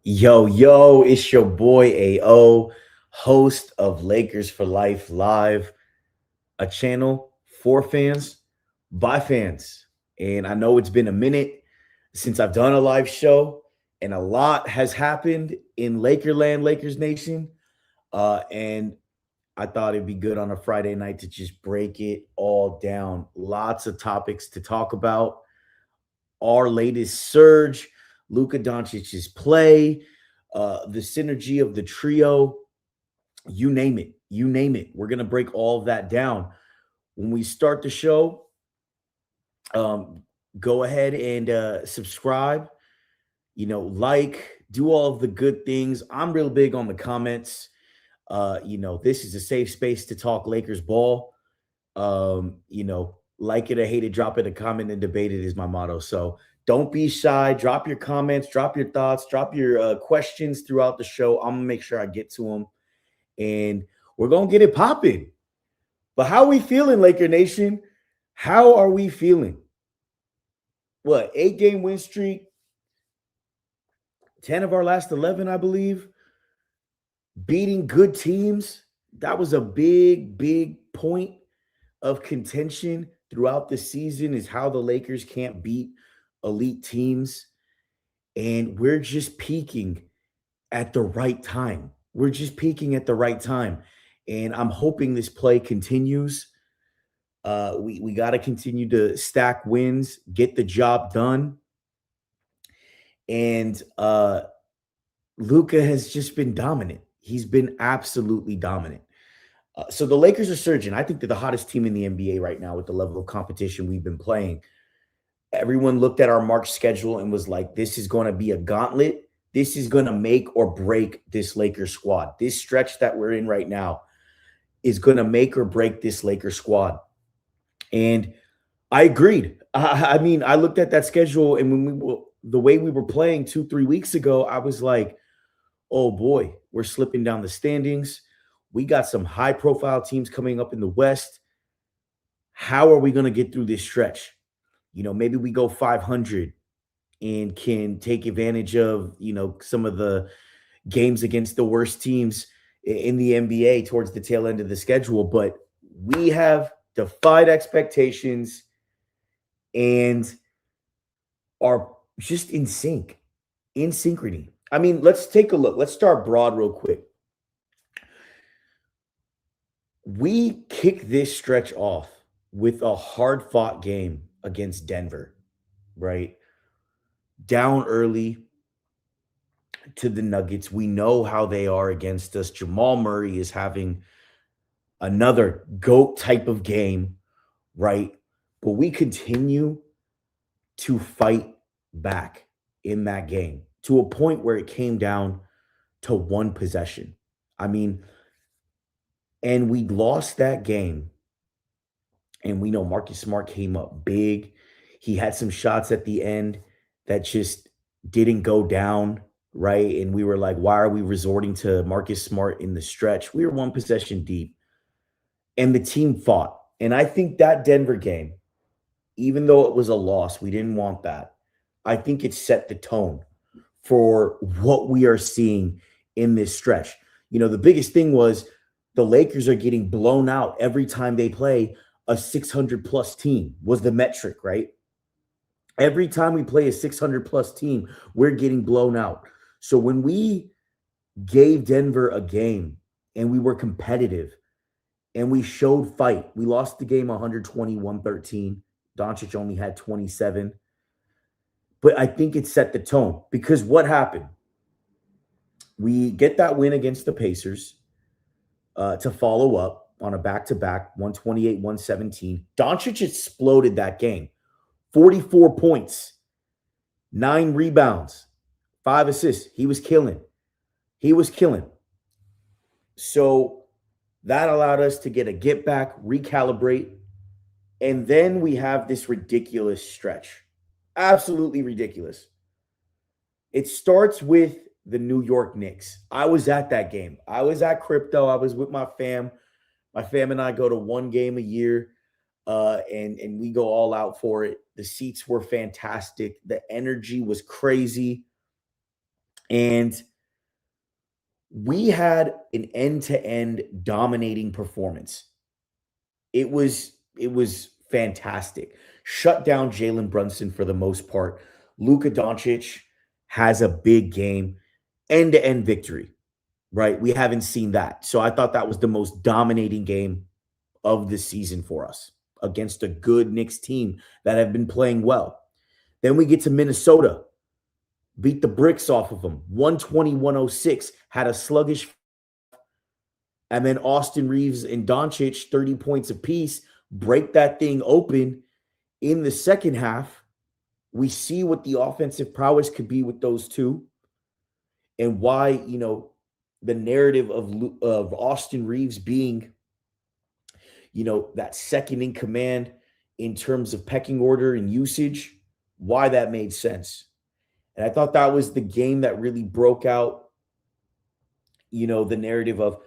Yo, it's your boy AO, host of Lakers for Life Live, a channel for fans by fans. And I know it's been a minute since I've done a live show, and a lot has happened in Lakerland, Lakers Nation. And I thought it'd be good on a Friday night to just break it all down. Lots of topics to talk about. Our latest surge, Luka Doncic's play, the synergy of the trio, you name it. You name it. We're going to break all of that down. When we start the show, um, go ahead and subscribe, do all of the good things. I'm real big on the comments. This is a safe space to talk Lakers ball. Like it or hate it, drop it a comment and debate it is my motto. So don't be shy. Drop your comments, drop your thoughts, drop your questions throughout the show. I'm gonna make sure I get to them, and we're gonna get it popping. But how are we feeling, Laker Nation? How are we feeling? What, 8-game win streak? 10 of our last 11, I believe. Beating good teams. That was a big point of contention throughout the season, is how the Lakers can't beat elite teams. And we're just peaking at the right time. We're just peaking at the right time. And I'm hoping this play continues. We got to continue to stack wins, get the job done. And Luka has just been dominant. He's been absolutely dominant. So the Lakers are surging. I think they're the hottest team in the NBA right now with the level of competition we've been playing. Everyone looked at our March schedule and was like, this is going to be a gauntlet. This is going to make or break this Lakers squad. This stretch that we're in right now is going to make or break this Lakers squad. And I agreed. I mean, I looked at that schedule, and when the way we were playing 2-3 weeks ago, I was like, oh boy, we're slipping down the standings. We got some high profile teams coming up in the West. How are we going to get through this stretch? Maybe we go 500 and can take advantage of, some of the games against the worst teams in the NBA towards the tail end of the schedule. But we have defied expectations and are just in synchrony. I mean, let's take a look. Let's start broad real quick. We kick this stretch off with a hard fought game against Denver, right? Down early to the Nuggets. We know how they are against us. Jamal Murray is having another GOAT type of game, right? But we continue to fight back in that game to a point where it came down to one possession. I mean, and we lost that game. And we know Marcus Smart came up big. He had some shots at the end that just didn't go down, right? And we were like, why are we resorting to Marcus Smart in the stretch? We were one possession deep, and the team fought. And I think that Denver game, even though it was a loss, we didn't want that. I think it set the tone for what we are seeing in this stretch. The biggest thing was the Lakers are getting blown out every time they play a 600 plus team, was the metric, right? Every time we play a 600 plus team, we're getting blown out. So when we gave Denver a game and we were competitive and we showed fight, we lost the game 120-113. Doncic only had 27. But I think it set the tone, because what happened? We get that win against the Pacers to follow up on a back-to-back, 128-117. Doncic exploded that game. 44 points, 9 rebounds, 5 assists. He was killing. So that allowed us to get a get back, recalibrate, and then we have this ridiculous stretch. Absolutely ridiculous. It starts with the New York Knicks. I was at that game. I was at Crypto. I was with my fam. My fam and I go to one game a year, and we go all out for it. The seats were fantastic. The energy was crazy. And we had an end-to-end dominating performance. It was fantastic. Shut down Jalen Brunson for the most part. Luka Doncic has a big game, end-to-end victory, right? We haven't seen that. So I thought that was the most dominating game of the season for us against a good Knicks team that have been playing well. Then we get to Minnesota, beat the bricks off of them. 120-106, had a sluggish, and then Austin Reeves and Doncic, 30 points apiece, break that thing open in the second half. We see what the offensive prowess could be with those two, and why, the narrative of Austin Reeves being, that second in command in terms of pecking order and usage, why that made sense. And I thought that was the game that really broke out, the narrative of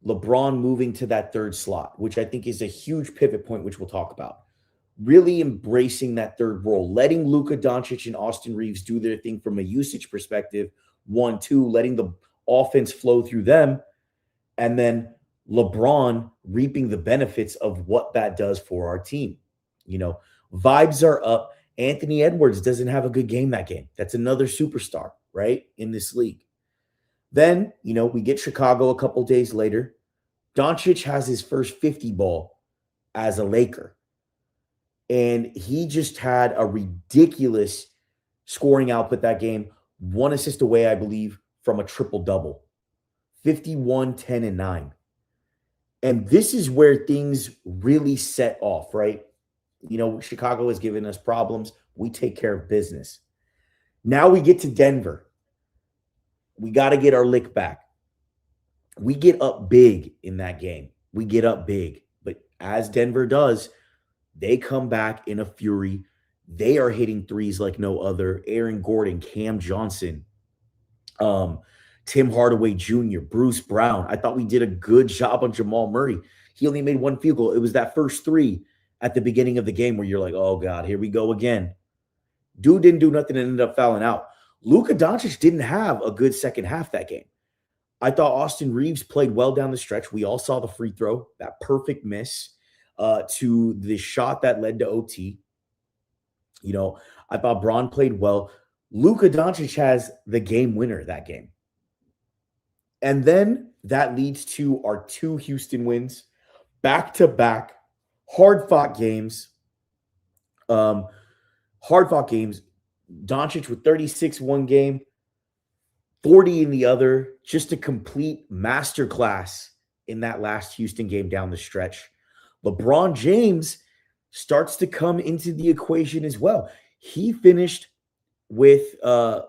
LeBron moving to that third slot, which I think is a huge pivot point, which we'll talk about. Really embracing that third role, letting Luka Doncic and Austin Reeves do their thing from a usage perspective, 1-2, letting the offense flow through them, and then LeBron reaping the benefits of what that does for our team. Vibes are up. Anthony Edwards doesn't have a good game that game. That's another superstar, right, in this league. Then, we get Chicago a couple days later. Doncic has his first 50 ball as a Laker. And he just had a ridiculous scoring output that game. 1 assist away, I believe, from a triple-double. 51, 10, and 9. And this is where things really set off, right? Chicago has given us problems. We take care of business. Now we get to Denver. We got to get our lick back. We get up big in that game. We get up big. But as Denver does, they come back in a fury. They are hitting threes like no other. Aaron Gordon, Cam Johnson, Tim Hardaway Jr., Bruce Brown. I thought we did a good job on Jamal Murray. He only made 1 field goal. It was that first 3 at the beginning of the game where you're like, oh, God, here we go again. Dude didn't do nothing and ended up fouling out. Luka Doncic didn't have a good second half that game. I thought Austin Reeves played well down the stretch. We all saw the free throw, that perfect miss to the shot that led to OT. I thought Braun played well. Luka Doncic has the game winner that game. And then that leads to our 2 Houston wins, back-to-back, hard-fought games. Doncic with 36 one game, 40 in the other, just a complete masterclass in that last Houston game down the stretch. LeBron James starts to come into the equation as well. He finished with a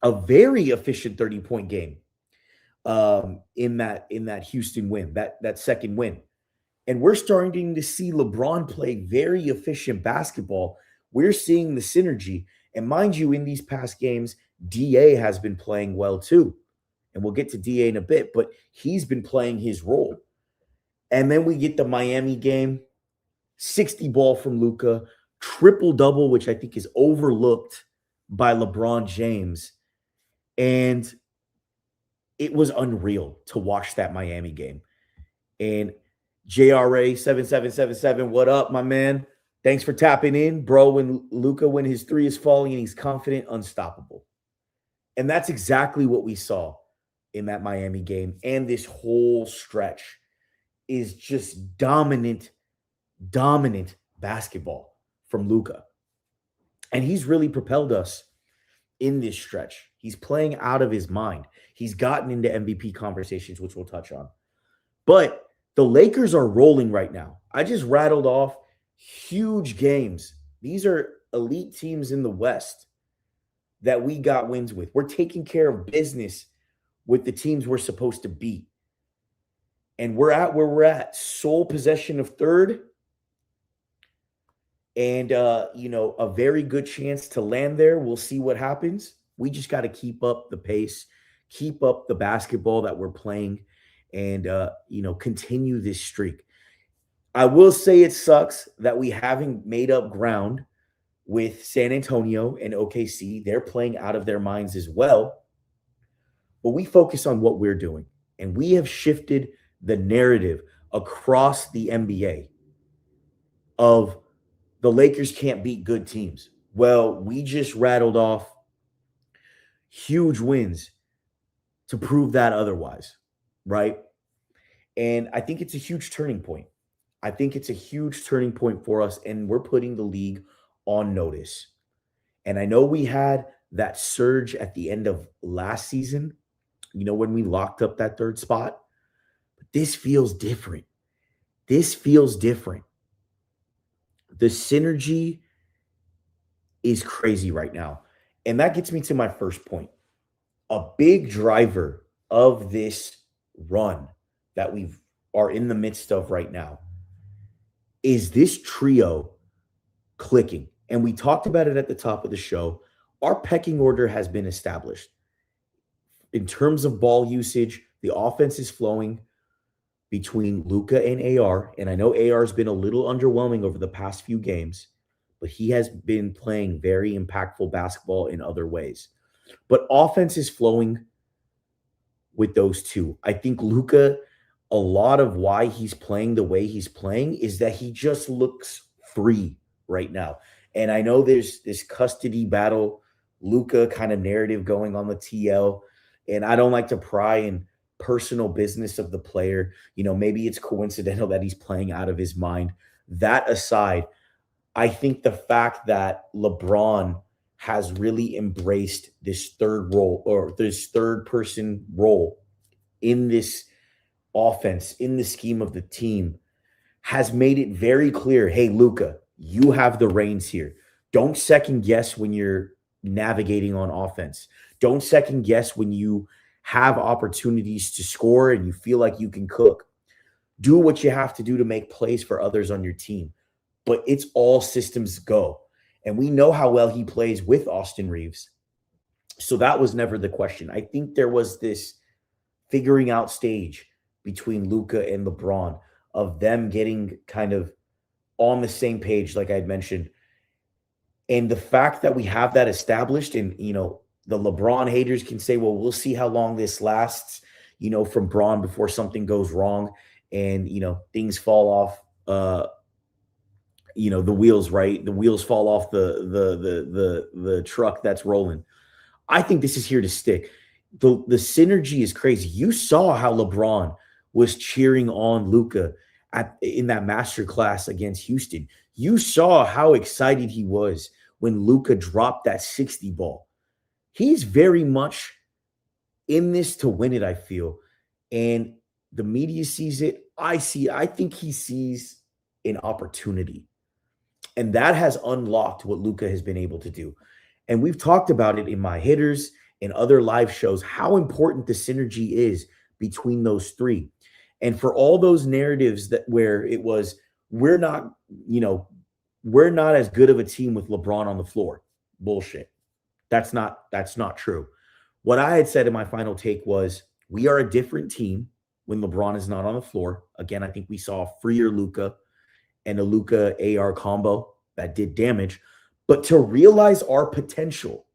very efficient 30-point game in that Houston win, that second win. And we're starting to see LeBron play very efficient basketball. We're seeing the synergy. And mind you, in these past games, DA has been playing well too. And we'll get to DA in a bit, but he's been playing his role. And then we get the Miami game, 60 ball from Luka, triple-double, which I think is overlooked by LeBron James. And it was unreal to watch that Miami game. And JRA7777, what up, my man? Thanks for tapping in, bro. When Luka, when his 3 is falling and he's confident, unstoppable. And that's exactly what we saw in that Miami game. And this whole stretch is just dominant basketball from Luka. And he's really propelled us in this stretch. He's playing out of his mind. He's gotten into MVP conversations, which we'll touch on. But the Lakers are rolling right now. I just rattled off huge games. These are elite teams in the West that we got wins with. We're taking care of business with the teams we're supposed to beat. And we're at where we're at. Sole possession of third. And, a very good chance to land there. We'll see what happens. We just got to keep up the pace, keep up the basketball that we're playing, and, continue this streak. I will say it sucks that we haven't made up ground with San Antonio and OKC. They're playing out of their minds as well. but we focus on what we're doing. And we have shifted the narrative across the NBA of the Lakers can't beat good teams. Well, we just rattled off huge wins to prove that otherwise, right? And I think it's a huge turning point. I think it's a huge turning point for us, and we're putting the league on notice. And I know we had that surge at the end of last season, when we locked up that third spot, but this feels different. This feels different. The synergy is crazy right now. And that gets me to my first point. A big driver of this run that we are in the midst of right now is this trio clicking. And we talked about it at the top of the show. Our pecking order has been established. In terms of ball usage, the offense is flowing between Luka and AR. And I know AR has been a little underwhelming over the past few games, but he has been playing very impactful basketball in other ways. But offense is flowing with those two. I think Luka, a lot of why he's playing the way he's playing is that he just looks free right now. And I know there's this custody battle, Luka kind of narrative going on the TL. And I don't like to pry in personal business of the player. Maybe it's coincidental that he's playing out of his mind. That aside, I think the fact that LeBron has really embraced this third role or this third person role in this offense, in the scheme of the team, has made it very clear, hey, Luka, you have the reins here. Don't second guess when you're navigating on offense. Don't second guess when you have opportunities to score and you feel like you can cook. Do what you have to do to make plays for others on your team. But it's all systems go. And we know how well he plays with Austin Reeves. So that was never the question. I think there was this figuring out stage between Luka and LeBron of them getting kind of on the same page, like I had mentioned. And the fact that we have that established, and the LeBron haters can say, well, we'll see how long this lasts, from Braun before something goes wrong and things fall off the wheels, right? The wheels fall off the truck that's rolling. I think this is here to stick. The synergy is crazy. You saw how LeBron was cheering on Luka in that master class against Houston. You saw how excited he was when Luka dropped that 60 ball. He's very much in this to win it, I feel. And the media sees it. I think he sees an opportunity. And that has unlocked what Luka has been able to do. And we've talked about it in my hitters and other live shows, how important the synergy is between those three. And for all those narratives that where it was, we're not as good of a team with LeBron on the floor. Bullshit. That's not true. What I had said in my final take was we are a different team when LeBron is not on the floor. Again, I think we saw a freer Luka and a Luka AR combo that did damage. But to realize our potential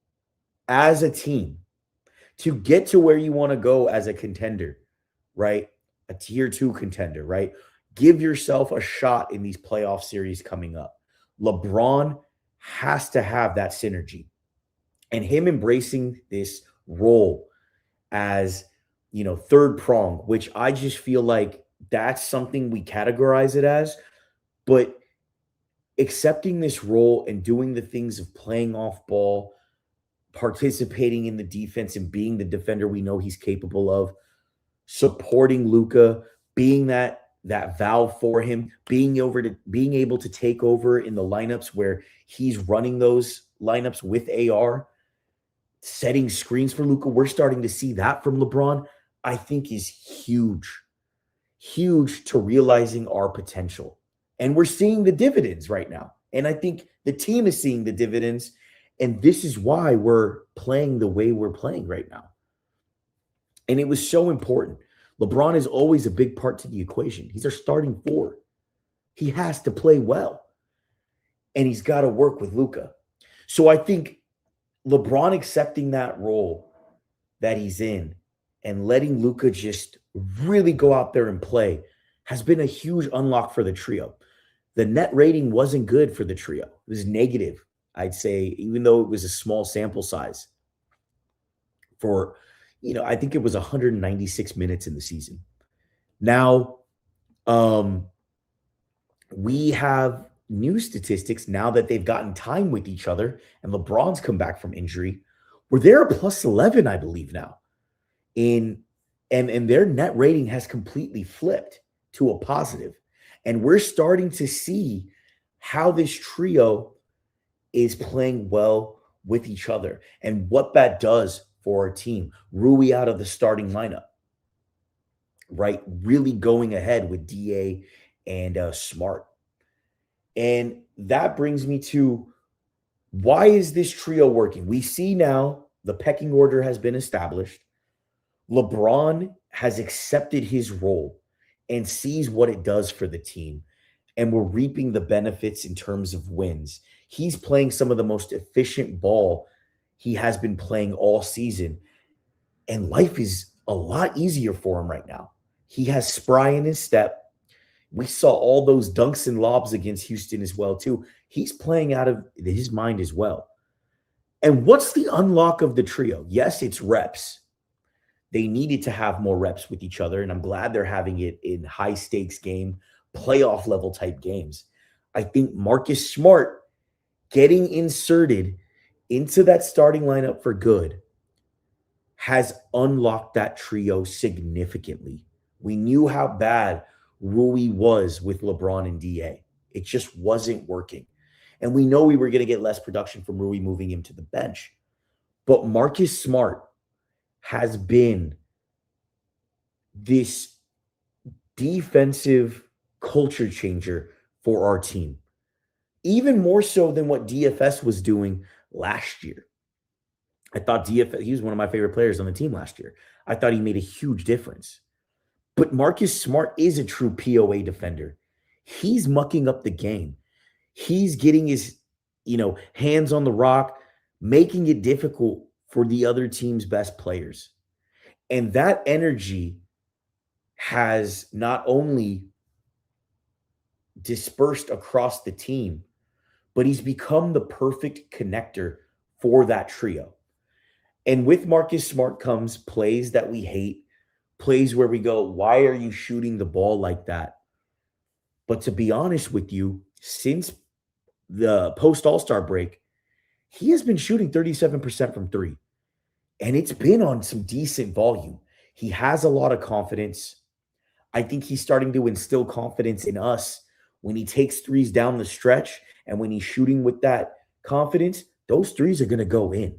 as a team, to get to where you want to go as a contender, right? A tier 2 contender, right? Give yourself a shot in these playoff series coming up. LeBron has to have that synergy. And him embracing this role as, third prong, which I just feel like that's something we categorize it as. But accepting this role and doing the things of playing off ball, participating in the defense and being the defender we know he's capable of, supporting Luka, being that valve for him, being able to take over in the lineups where he's running those lineups with AR, setting screens for Luka. We're starting to see that from LeBron. I think is huge to realizing our potential. And we're seeing the dividends right now. And I think the team is seeing the dividends. And this is why we're playing the way we're playing right now. And it was so important. LeBron is always a big part to the equation. He's our starting four. He has to play well. And he's got to work with Luka. So I think LeBron accepting that role that he's in and letting Luka just really go out there and play has been a huge unlock for the trio. The net rating wasn't good for the trio. It was negative, I'd say, even though it was a small sample size for, I think it was 196 minutes in the season. Now, um, we have new statistics now that they've gotten time with each other and LeBron's come back from injury, where they're a plus 11, I believe now. In and their net rating has completely flipped to a positive. And we're starting to see how this trio is playing well with each other and what that does for our team. Rui out of the starting lineup, right? Really going ahead with DA and Smart. And that brings me to, why is this trio working? We see now the pecking order has been established. LeBron has accepted his role and sees what it does for the team. And we're reaping the benefits in terms of wins. He's playing some of the most efficient ball he has been playing all season. And life is a lot easier for him right now. He has spry in his step. We saw all those dunks and lobs against Houston as well, too. He's playing out of his mind as well. And what's the unlock of the trio? Yes, it's reps. They needed to have more reps with each other, and I'm glad they're having it in high stakes game, playoff level type games. I think Marcus Smart getting inserted into that starting lineup for good has unlocked that trio significantly. We knew how bad Rui was with LeBron and DA. It just wasn't working. And we know we were going to get less production from Rui moving him to the bench. But Marcus Smart has been this defensive culture changer for our team, even more so than what DFS was doing last year. I thought DFS, he was one of my favorite players on the team last year. I thought he made a huge difference. But Marcus Smart is a true POA defender. He's mucking up the game. He's getting his, hands on the rock, making it difficult for the other team's best players. And that energy has not only dispersed across the team, but he's become the perfect connector for that trio. And with Marcus Smart comes plays that we hate, plays where we go, why are you shooting the ball like that? But to be honest with you, since the post All-Star break, he has been shooting 37% from three. And it's been on some decent volume. He has a lot of confidence. I think he's starting to instill confidence in us when he takes threes down the stretch, and when he's shooting with that confidence, those threes are going to go in.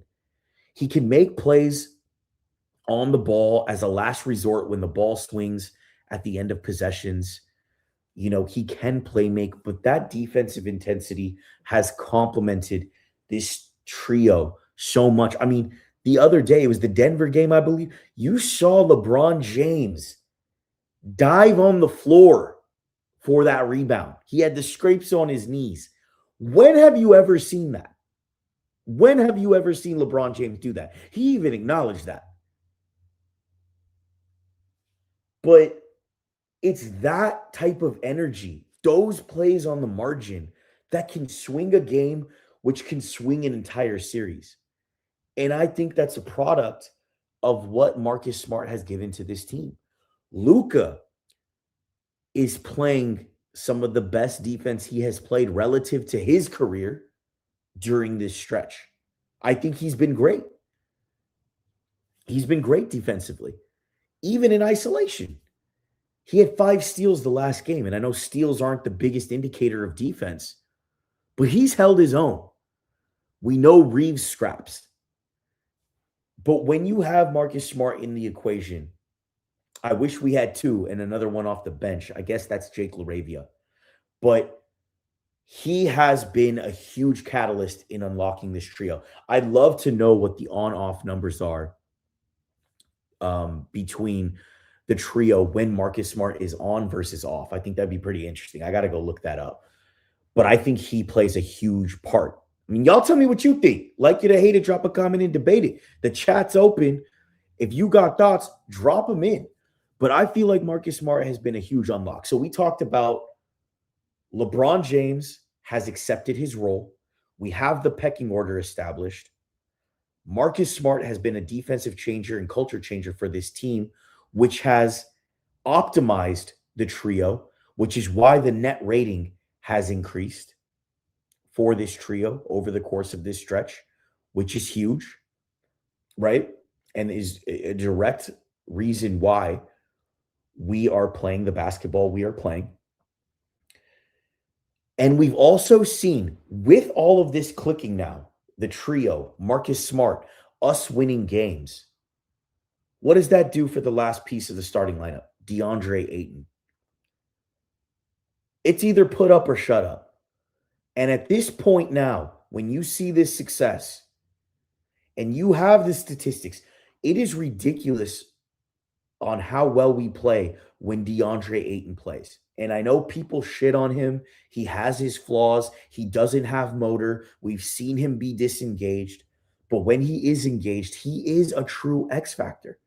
He can make plays on the ball as a last resort when the ball swings at the end of possessions. He can play make, but that defensive intensity has complemented this trio so much. I mean, the other day, it was the Denver game, I believe. You saw LeBron James dive on the floor for that rebound. He had the scrapes on his knees. When have you ever seen that? When have you ever seen LeBron James do that? He even acknowledged that. But it's that type of energy, those plays on the margin, that can swing a game, which can swing an entire series. And I think that's a product of what Marcus Smart has given to this team. Luka is playing some of the best defense he has played relative to his career during this stretch. I think he's been great. He's been great defensively, even in isolation. He had 5 steals the last game, and I know steals aren't the biggest indicator of defense, but he's held his own. We know Reeves scraps. But when you have Marcus Smart in the equation, I wish we had 2 and another one off the bench. I guess that's Jake LaRavia. But he has been a huge catalyst in unlocking this trio. I'd love to know what the on-off numbers are between the trio when Marcus Smart is on versus off. I think that'd be pretty interesting. I got to go look that up. But I think he plays a huge part. I mean, y'all tell me what you think. Like it or hate it, drop a comment and debate it. The chat's open. If you got thoughts, drop them in. But I feel like Marcus Smart has been a huge unlock. So we talked about LeBron James has accepted his role. We have the pecking order established. Marcus Smart has been a defensive changer and culture changer for this team, which has optimized the trio, which is why the net rating has increased for this trio over the course of this stretch, which is huge, right? And is a direct reason why we are playing the basketball we are playing. And we've also seen, with all of this clicking now, the trio, Marcus Smart, us winning games. What does that do for the last piece of the starting lineup? DeAndre Ayton. It's either put up or shut up. And at this point now, when you see this success and you have the statistics, it is ridiculous on how well we play when DeAndre Ayton plays. And I know people shit on him. He has his flaws. He doesn't have motor. We've seen him be disengaged. But when he is engaged, he is a true X factor.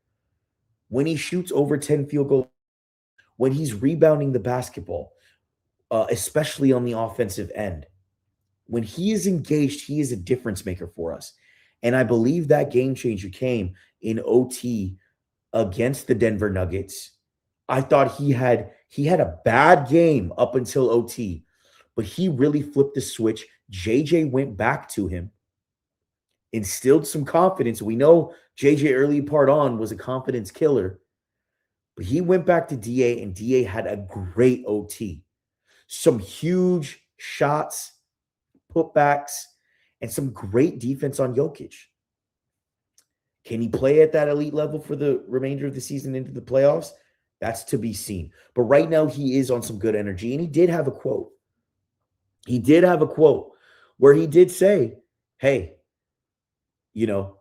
When he shoots over 10 field goals, when he's rebounding the basketball, especially on the offensive end, when he is engaged, he is a difference maker for us. And I believe that game changer came in OT against the Denver Nuggets. I thought he had a bad game up until OT, but he really flipped the switch. JJ went back to him, instilled some confidence. We know JJ early part on was a confidence killer, but he went back to DA and DA had a great OT. Some huge shots, putbacks, and some great defense on Jokic. Can he play at that elite level for the remainder of the season into the playoffs? That's to be seen. But right now, he is on some good energy. And he did have a quote. He did have a quote where he did say, hey,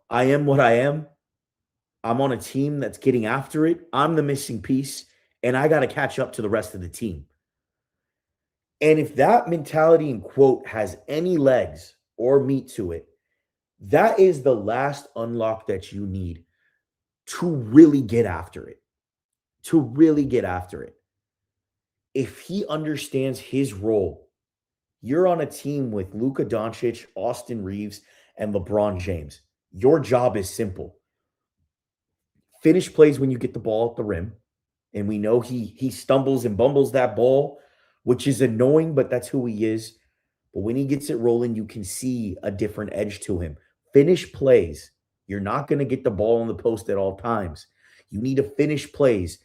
I am what I am. I'm on a team that's getting after it. I'm the missing piece, and I got to catch up to the rest of the team. And if that mentality and quote has any legs or meat to it, that is the last unlock that you need to really get after it. To really get after it. If he understands his role, you're on a team with Luka Doncic, Austin Reeves, and LeBron James. Your job is simple. Finish plays when you get the ball at the rim. And we know he stumbles and bumbles that ball, which is annoying, but that's who he is. But when he gets it rolling, you can see a different edge to him. Finish plays. You're not going to get the ball on the post at all times. You need to finish plays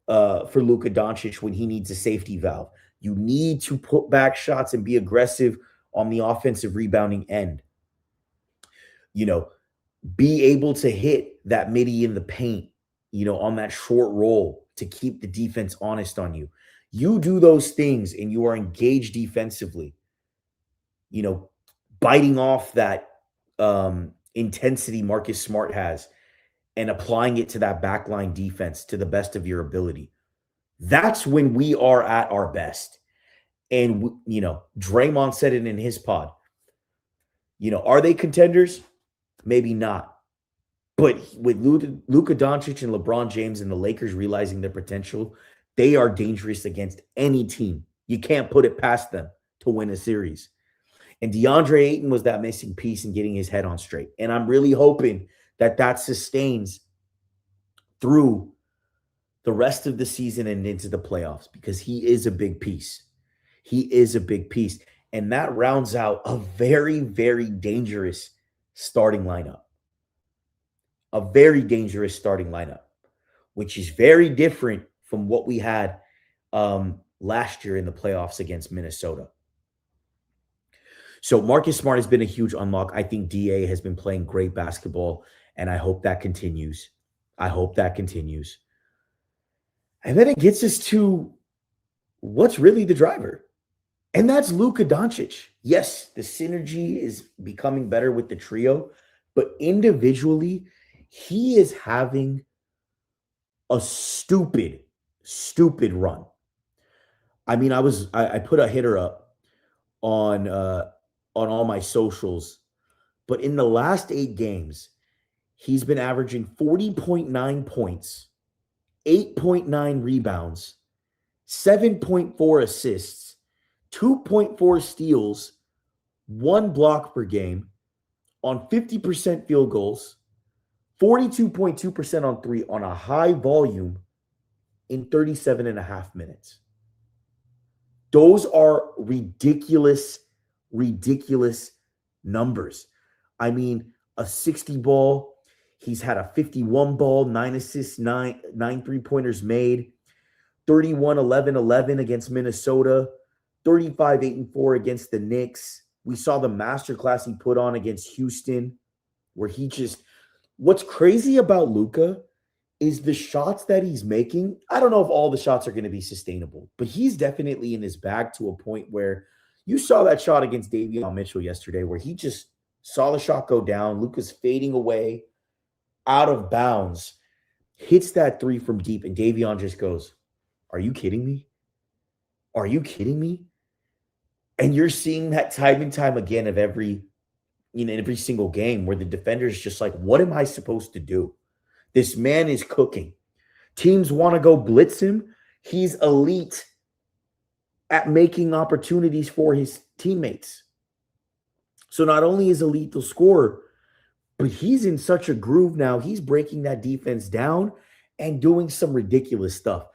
for Luka Doncic when he needs a safety valve. You need to put back shots and be aggressive on the offensive rebounding end. Be able to hit that midi in the paint, on that short roll to keep the defense honest on you. You do those things and you are engaged defensively, biting off that intensity Marcus Smart has and applying it to that backline defense to the best of your ability. That's when we are at our best. And, Draymond said it in his pod. Are they contenders? Maybe not. But with Luka Doncic and LeBron James and the Lakers realizing their potential, they are dangerous against any team. You can't put it past them to win a series. And DeAndre Ayton was that missing piece in getting his head on straight. And I'm really hoping that sustains through the rest of the season and into the playoffs because he is a big piece. He is a big piece. And that rounds out a very, very dangerous starting lineup. A very dangerous starting lineup, which is very different from what we had last year in the playoffs against Minnesota. So Marcus Smart has been a huge unlock. I think DA has been playing great basketball, and I hope that continues. And then it gets us to what's really the driver, and that's Luka Doncic. Yes, the synergy is becoming better with the trio, but individually, he is having a stupid run. I mean, I put a hitter up on all my socials, but in the last 8 games, He's been averaging 40.9 points, 8.9 rebounds, 7.4 assists, 2.4 steals, 1 block per game on 50% field goals, 42.2% on three on a high volume in 37 and a half minutes. Those are ridiculous, ridiculous numbers. I mean, a 60 ball, he's had a 51 ball, 9 assists, nine 3-pointers made, 31, 11, 11 against Minnesota, 35, 8, and 4 against the Knicks. We saw the masterclass he put on against Houston, where he just, what's crazy about Luka is the shots that he's making. I don't know if all the shots are going to be sustainable, but he's definitely in his bag to a point where you saw that shot against Davion Mitchell yesterday, where he just saw the shot go down. Luka's fading away out of bounds, hits that three from deep, and Davion just goes, "Are you kidding me? Are you kidding me?" And you're seeing that time and time again of every single game where the defender is just like, what am I supposed to do? This man is cooking. Teams want to go blitz him. He's elite at making opportunities for his teammates. So not only is a lethal scorer, but he's in such a groove now. He's breaking that defense down and doing some ridiculous stuff.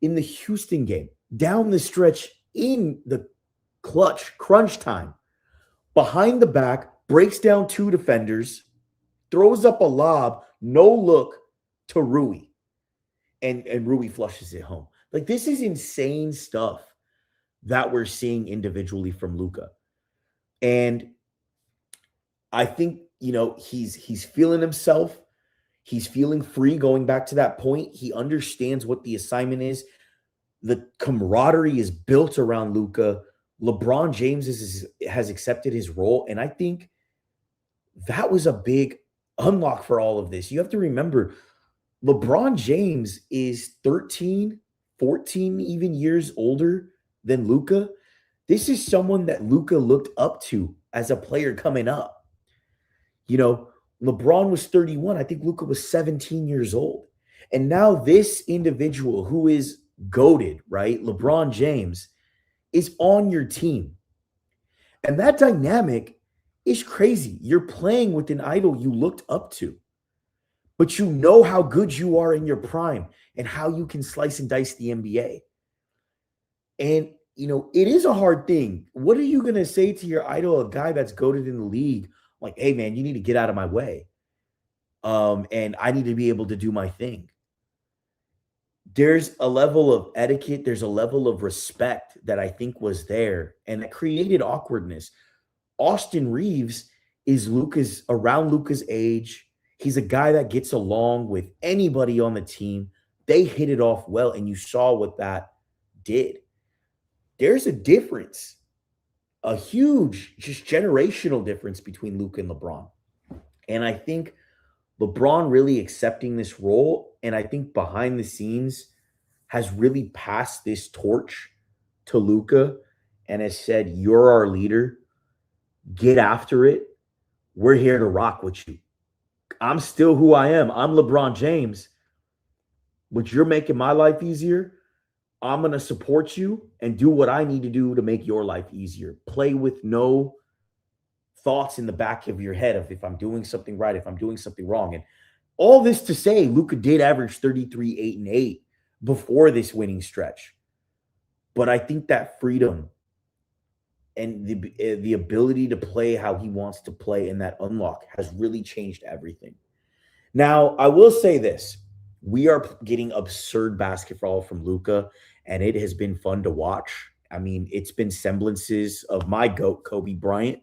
In the Houston game, down the stretch in the crunch time, behind the back, breaks down 2 defenders, throws up a lob, no look to Rui, and Rui flushes it home. Like, this is insane stuff that we're seeing individually from Luka. And I think, he's feeling himself. He's feeling free going back to that point. He understands what the assignment is. The camaraderie is built around Luka. LeBron James has accepted his role. And I think that was a big unlock for all of this. You have to remember, LeBron James is 13, 14 even years older than Luka. This is someone that Luka looked up to as a player coming up. LeBron was 31. I think Luka was 17 years old. And now this individual who is goated, right? LeBron James is on your team. And that dynamic is crazy. You're playing with an idol you looked up to, but you know how good you are in your prime and how you can slice and dice the NBA. And, it is a hard thing. What are you going to say to your idol, a guy that's goated in the league? Like, hey, man, you need to get out of my way. And I need to be able to do my thing. There's a level of etiquette. There's a level of respect that I think was there, and it created awkwardness. Austin Reeves is around Luka's age. He's a guy that gets along with anybody on the team. They hit it off well, and you saw what that did. There's a difference, a huge, just generational difference between Luka and LeBron. And I think LeBron really accepting this role, and I think behind the scenes has really passed this torch to Luka and has said, you're our leader. Get after it. We're here to rock with you. I'm still who I am. I'm LeBron James, but you're making my life easier. I'm going to support you and do what I need to do to make your life easier. Play with no thoughts in the back of your head of if I'm doing something right, if I'm doing something wrong. And all this to say, Luka did average 33, 8, and 8 before this winning stretch. But I think that freedom and the ability to play how he wants to play and that unlock has really changed everything. Now, I will say this. We are getting absurd basketball from Luka, and it has been fun to watch. I mean, it's been semblances of my GOAT, Kobe Bryant,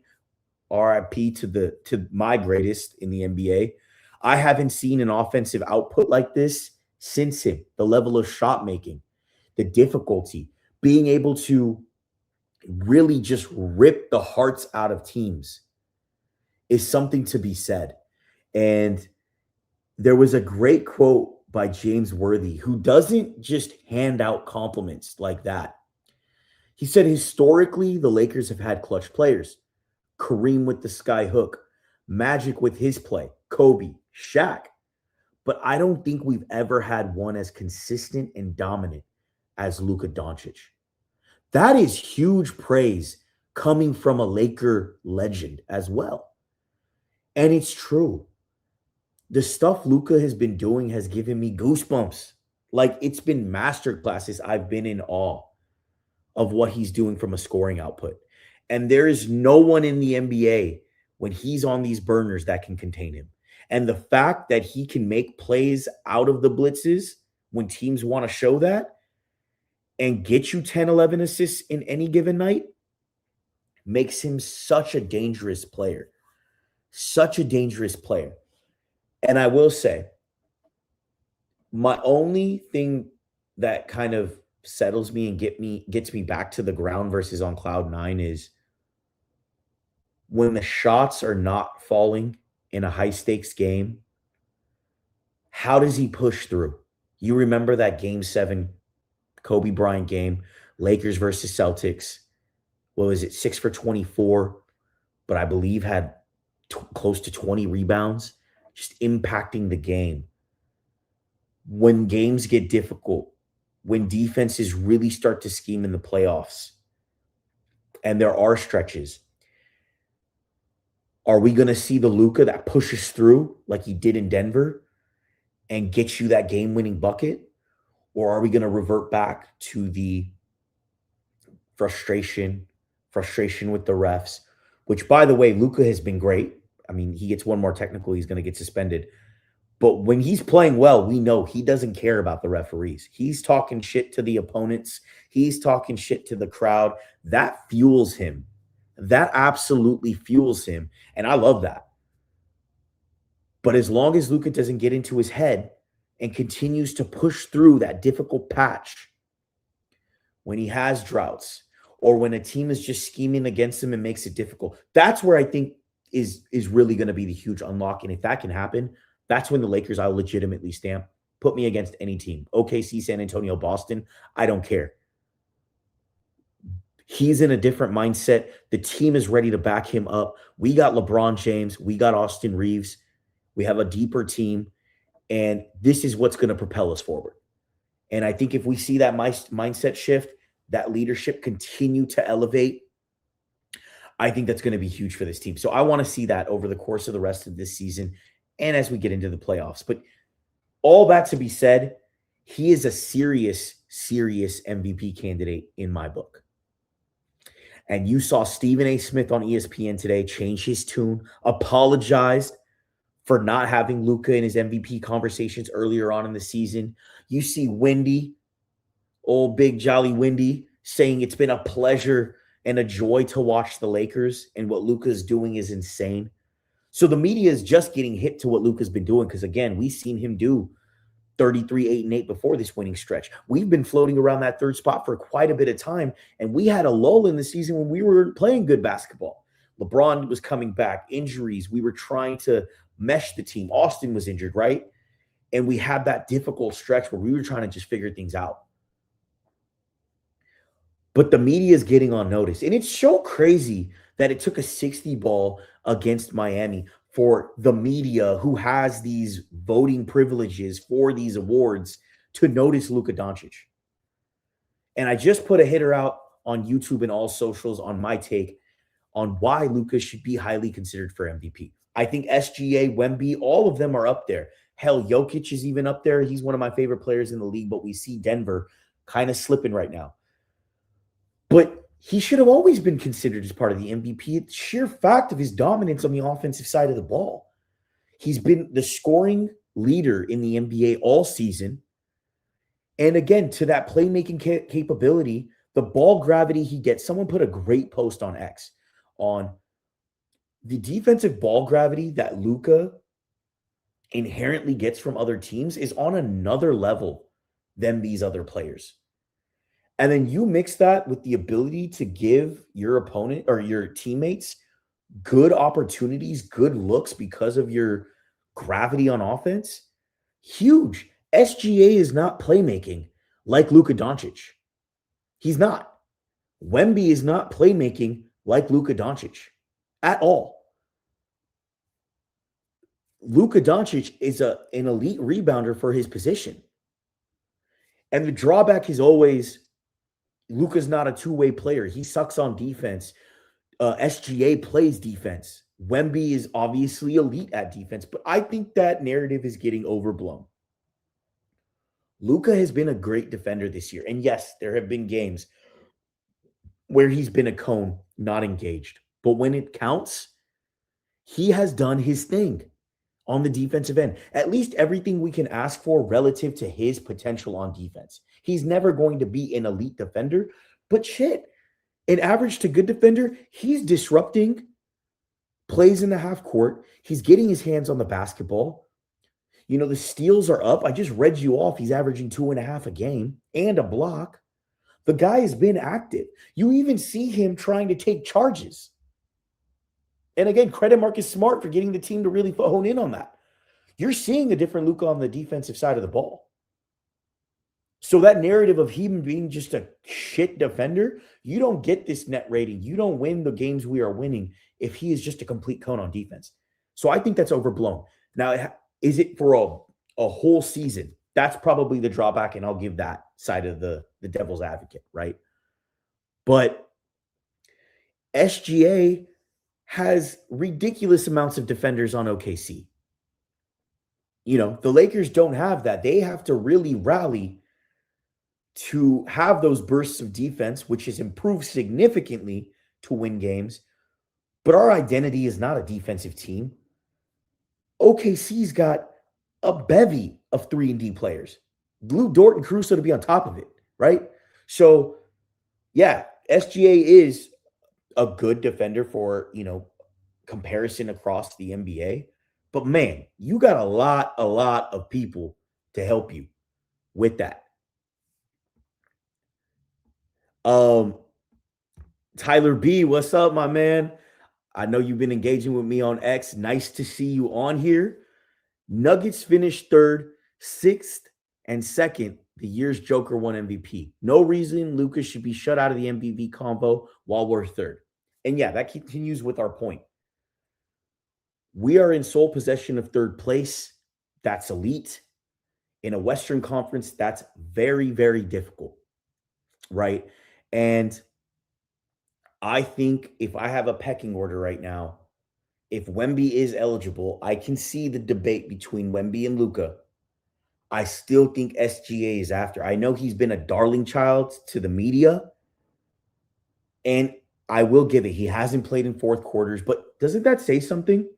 RIP to my greatest in the NBA. I haven't seen an offensive output like this since him. The level of shot making, the difficulty, being able to really just rip the hearts out of teams is something to be said. And there was a great quote by James Worthy, who doesn't just hand out compliments like that. He said, historically, the Lakers have had clutch players. Kareem with the sky hook, Magic with his play, Kobe, Shaq. But I don't think we've ever had one as consistent and dominant as Luka Doncic. That is huge praise coming from a Laker legend as well. And it's true. The stuff Luka has been doing has given me goosebumps. Like it's been master classes. I've been in awe of what he's doing from a scoring output. And there is no one in the NBA when he's on these burners that can contain him. And the fact that he can make plays out of the blitzes when teams want to show that and get you 10, 11 assists in any given night makes him such a dangerous player. Such a dangerous player. And I will say, my only thing that kind of settles me and gets me back to the ground versus on cloud nine is when the shots are not falling in a high stakes game, how does he push through? You remember that game 7 Kobe Bryant game, Lakers versus Celtics. What was it? 6 for 24, but I believe had close to 20 rebounds, just impacting the game. When games get difficult, when defenses really start to scheme in the playoffs, and there are stretches, are we going to see the Luka that pushes through like he did in Denver and gets you that game-winning bucket? Or are we going to revert back to the frustration with the refs, which, by the way, Luka has been great. I mean, he gets one more technical, he's going to get suspended. But when he's playing well, we know he doesn't care about the referees. He's talking shit to the opponents. He's talking shit to the crowd. That fuels him. That absolutely fuels him. And I love that. But as long as Luka doesn't get into his head and continues to push through that difficult patch when he has droughts or when a team is just scheming against him and makes it difficult, that's where I think is really going to be the huge unlock. And if that can happen, that's when the Lakers, I'll legitimately stamp, put me against any team. OKC, San Antonio, Boston, I don't care. He's in a different mindset. The team is ready to back him up. We got LeBron James. We got Austin Reeves. We have a deeper team. And this is what's going to propel us forward. And I think if we see that mindset shift, that leadership continue to elevate, I think that's going to be huge for this team. So I want to see that over the course of the rest of this season and as we get into the playoffs. But all that to be said, he is a serious MVP candidate in my book. And you saw Stephen A. Smith on ESPN today change his tune, apologized for not having Luka in his MVP conversations earlier on in the season. You see Wendy, old big jolly Wendy, saying it's been a pleasure and a joy to watch the Lakers, and what Luka's doing is insane. So the media is just getting hit to what Luka's been doing because, again, we've seen him do 33, 8, and 8 before this winning stretch. We've been floating around that third spot for quite a bit of time, and we had a lull in the season when we were playing good basketball. LeBron was coming back, injuries. We were trying to mesh the team. Austin was injured, right? And we had that difficult stretch where we were trying to just figure things out. But the media is getting on notice. And it's so crazy that it took a 60 ball against Miami for the media who has these voting privileges for these awards to notice Luka Doncic. And I just put a hitter out on YouTube and all socials on my take on why Luka should be highly considered for MVP. I think SGA, Wemby, all of them are up there. Hell, Jokic is even up there. He's one of my favorite players in the league, but we see Denver kind of slipping right now. But he should have always been considered as part of the MVP. It's sheer fact of his dominance on the offensive side of the ball. He's been the scoring leader in the NBA all season. And again, to that playmaking capability, the ball gravity he gets. Someone put a great post on X on the defensive ball gravity that Luka inherently gets from other teams is on another level than these other players. And then you mix that with the ability to give your opponent or your teammates good opportunities, good looks because of your gravity on offense. Huge. SGA is not playmaking like Luka Doncic. He's not. Wemby is not playmaking like Luka Doncic at all. Luka Doncic is an elite rebounder for his position. And the drawback is always Luka's not a two-way player. He sucks on defense. SGA plays defense. Wemby is obviously elite at defense, but I think that narrative is getting overblown. Luka has been a great defender this year. And yes, there have been games where he's been a cone, not engaged. But when it counts, he has done his thing on the defensive end. At least everything we can ask for relative to his potential on defense. He's never going to be an elite defender, but shit, an average to good defender, he's disrupting plays in the half court. He's getting his hands on the basketball. You know, the steals are up. I just read you off. He's averaging 2.5 a game and a block. The guy has been active. You even see him trying to take charges. And again, credit Marcus Smart for getting the team to really hone in on that. You're seeing a different Luka on the defensive side of the ball. So that narrative of him being just a shit defender, you don't get this net rating. You don't win the games we are winning if he is just a complete cone on defense. So I think that's overblown. Now, is it for a whole season? That's probably the drawback, and I'll give that side of the devil's advocate, right? But SGA has ridiculous amounts of defenders on OKC. You know, the Lakers don't have that. They have to really rally to have those bursts of defense, which has improved significantly to win games. But our identity is not a defensive team. OKC's got a bevy of 3-and-D players. Lou Dort and Caruso to be on top of it, right? So, yeah, SGA is a good defender for, you know, comparison across the NBA. But, man, you got a lot of people to help you with that. Tyler B, what's up, my man? I know you've been engaging with me on X. Nice to see you on here. Nuggets finished third, sixth, and second. The year's Joker won MVP. No reason Luka should be shut out of the MVP combo while we're third. And yeah, that continues with our point. We are in sole possession of third place. That's elite. In a Western Conference, that's very, very difficult, right? And I think if I have a pecking order right now, if Wemby is eligible, I can see the debate between Wemby and Luka. I still think SGA is after. I know he's been a darling child to the media, and I will give it. He hasn't played in fourth quarters, but doesn't that say something?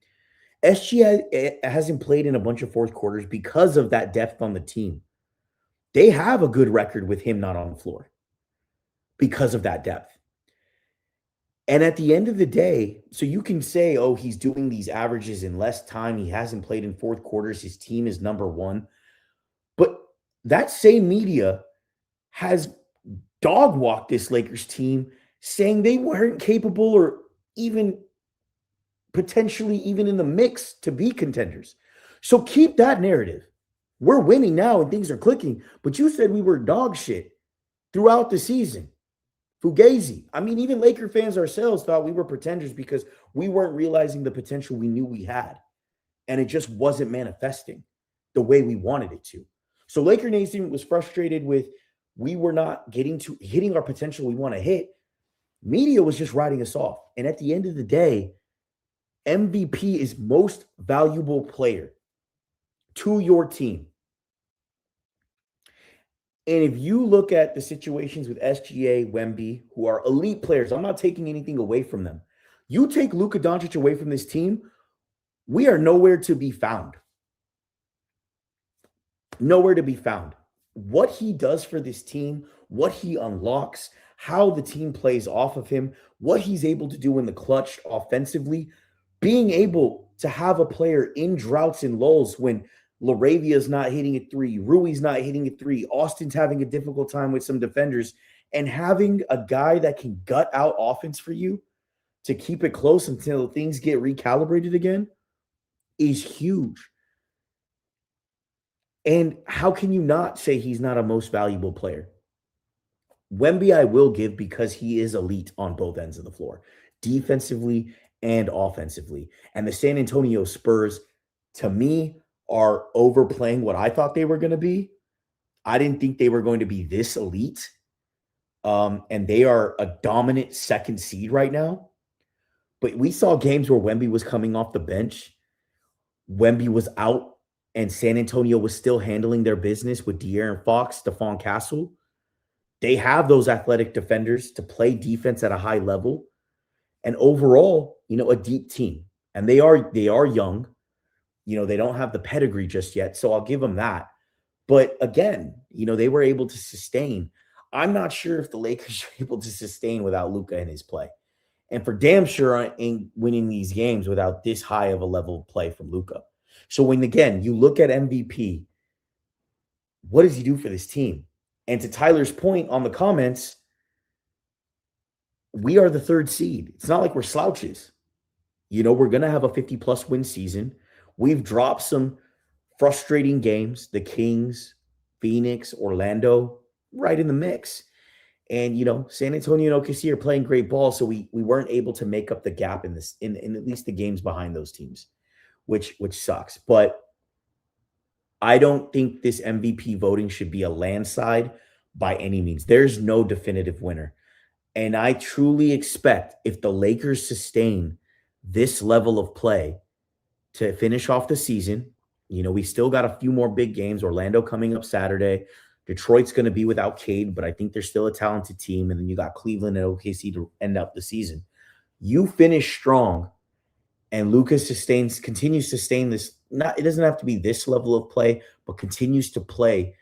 SGA hasn't played in a bunch of fourth quarters because of that depth on the team. They have a good record with him not on the floor because of that depth. And at the end of the day, so you can say, oh, he's doing these averages in less time. He hasn't played in fourth quarters. His team is number one. But that same media has dog walked this Lakers team, saying they weren't capable or even potentially even in the mix to be contenders. So keep that narrative. We're winning now and things are clicking. But you said we were dog shit throughout the season. Fugazi. I mean, even Laker fans ourselves thought we were pretenders because we weren't realizing the potential we knew we had. And it just wasn't manifesting the way we wanted it to. So Laker Nation was frustrated with we were not hitting our potential we want to hit. Media was just writing us off. And at the end of the day, MVP is most valuable player to your team. And if you look at the situations with SGA, Wemby, who are elite players, I'm not taking anything away from them. You take Luka Doncic away from this team, we are nowhere to be found. Nowhere to be found. What he does for this team, what he unlocks, how the team plays off of him, what he's able to do in the clutch offensively, being able to have a player in droughts and lulls when Laravia's not hitting a three, Rui's not hitting a three, Austin's having a difficult time with some defenders, and having a guy that can gut out offense for you to keep it close until things get recalibrated again is huge. And how can you not say he's not a most valuable player? Wemby I will give because he is elite on both ends of the floor, defensively and offensively. And the San Antonio Spurs to me, are overplaying what I thought they were going to be. I didn't think they were going to be this elite. And they are a dominant second seed right now. But we saw games where Wemby was coming off the bench. Wemby was out, and San Antonio was still handling their business with De'Aaron Fox, Stephon Castle. They have those athletic defenders to play defense at a high level. And overall, a deep team. And they are young. They don't have the pedigree just yet, so I'll give them that. But again, they were able to sustain. I'm not sure if the Lakers are able to sustain without Luka in his play. And for damn sure ain't winning these games without this high of a level of play from Luka. So when, again, you look at MVP, what does he do for this team? And to Tyler's point on the comments, we are the third seed. It's not like we're slouches. We're going to have a 50-plus win season. We've dropped some frustrating games. The Kings, Phoenix, Orlando, right in the mix. And, San Antonio and OKC are playing great ball, so we weren't able to make up the gap in at least the games behind those teams, which sucks. But I don't think this MVP voting should be a landslide by any means. There's no definitive winner. And I truly expect if the Lakers sustain this level of play to finish off the season, we still got a few more big games. Orlando coming up Saturday. Detroit's going to be without Cade, but I think they're still a talented team. And then you got Cleveland and OKC to end up the season. You finish strong, and Luka continues to sustain this. It doesn't have to be this level of play, but continues to play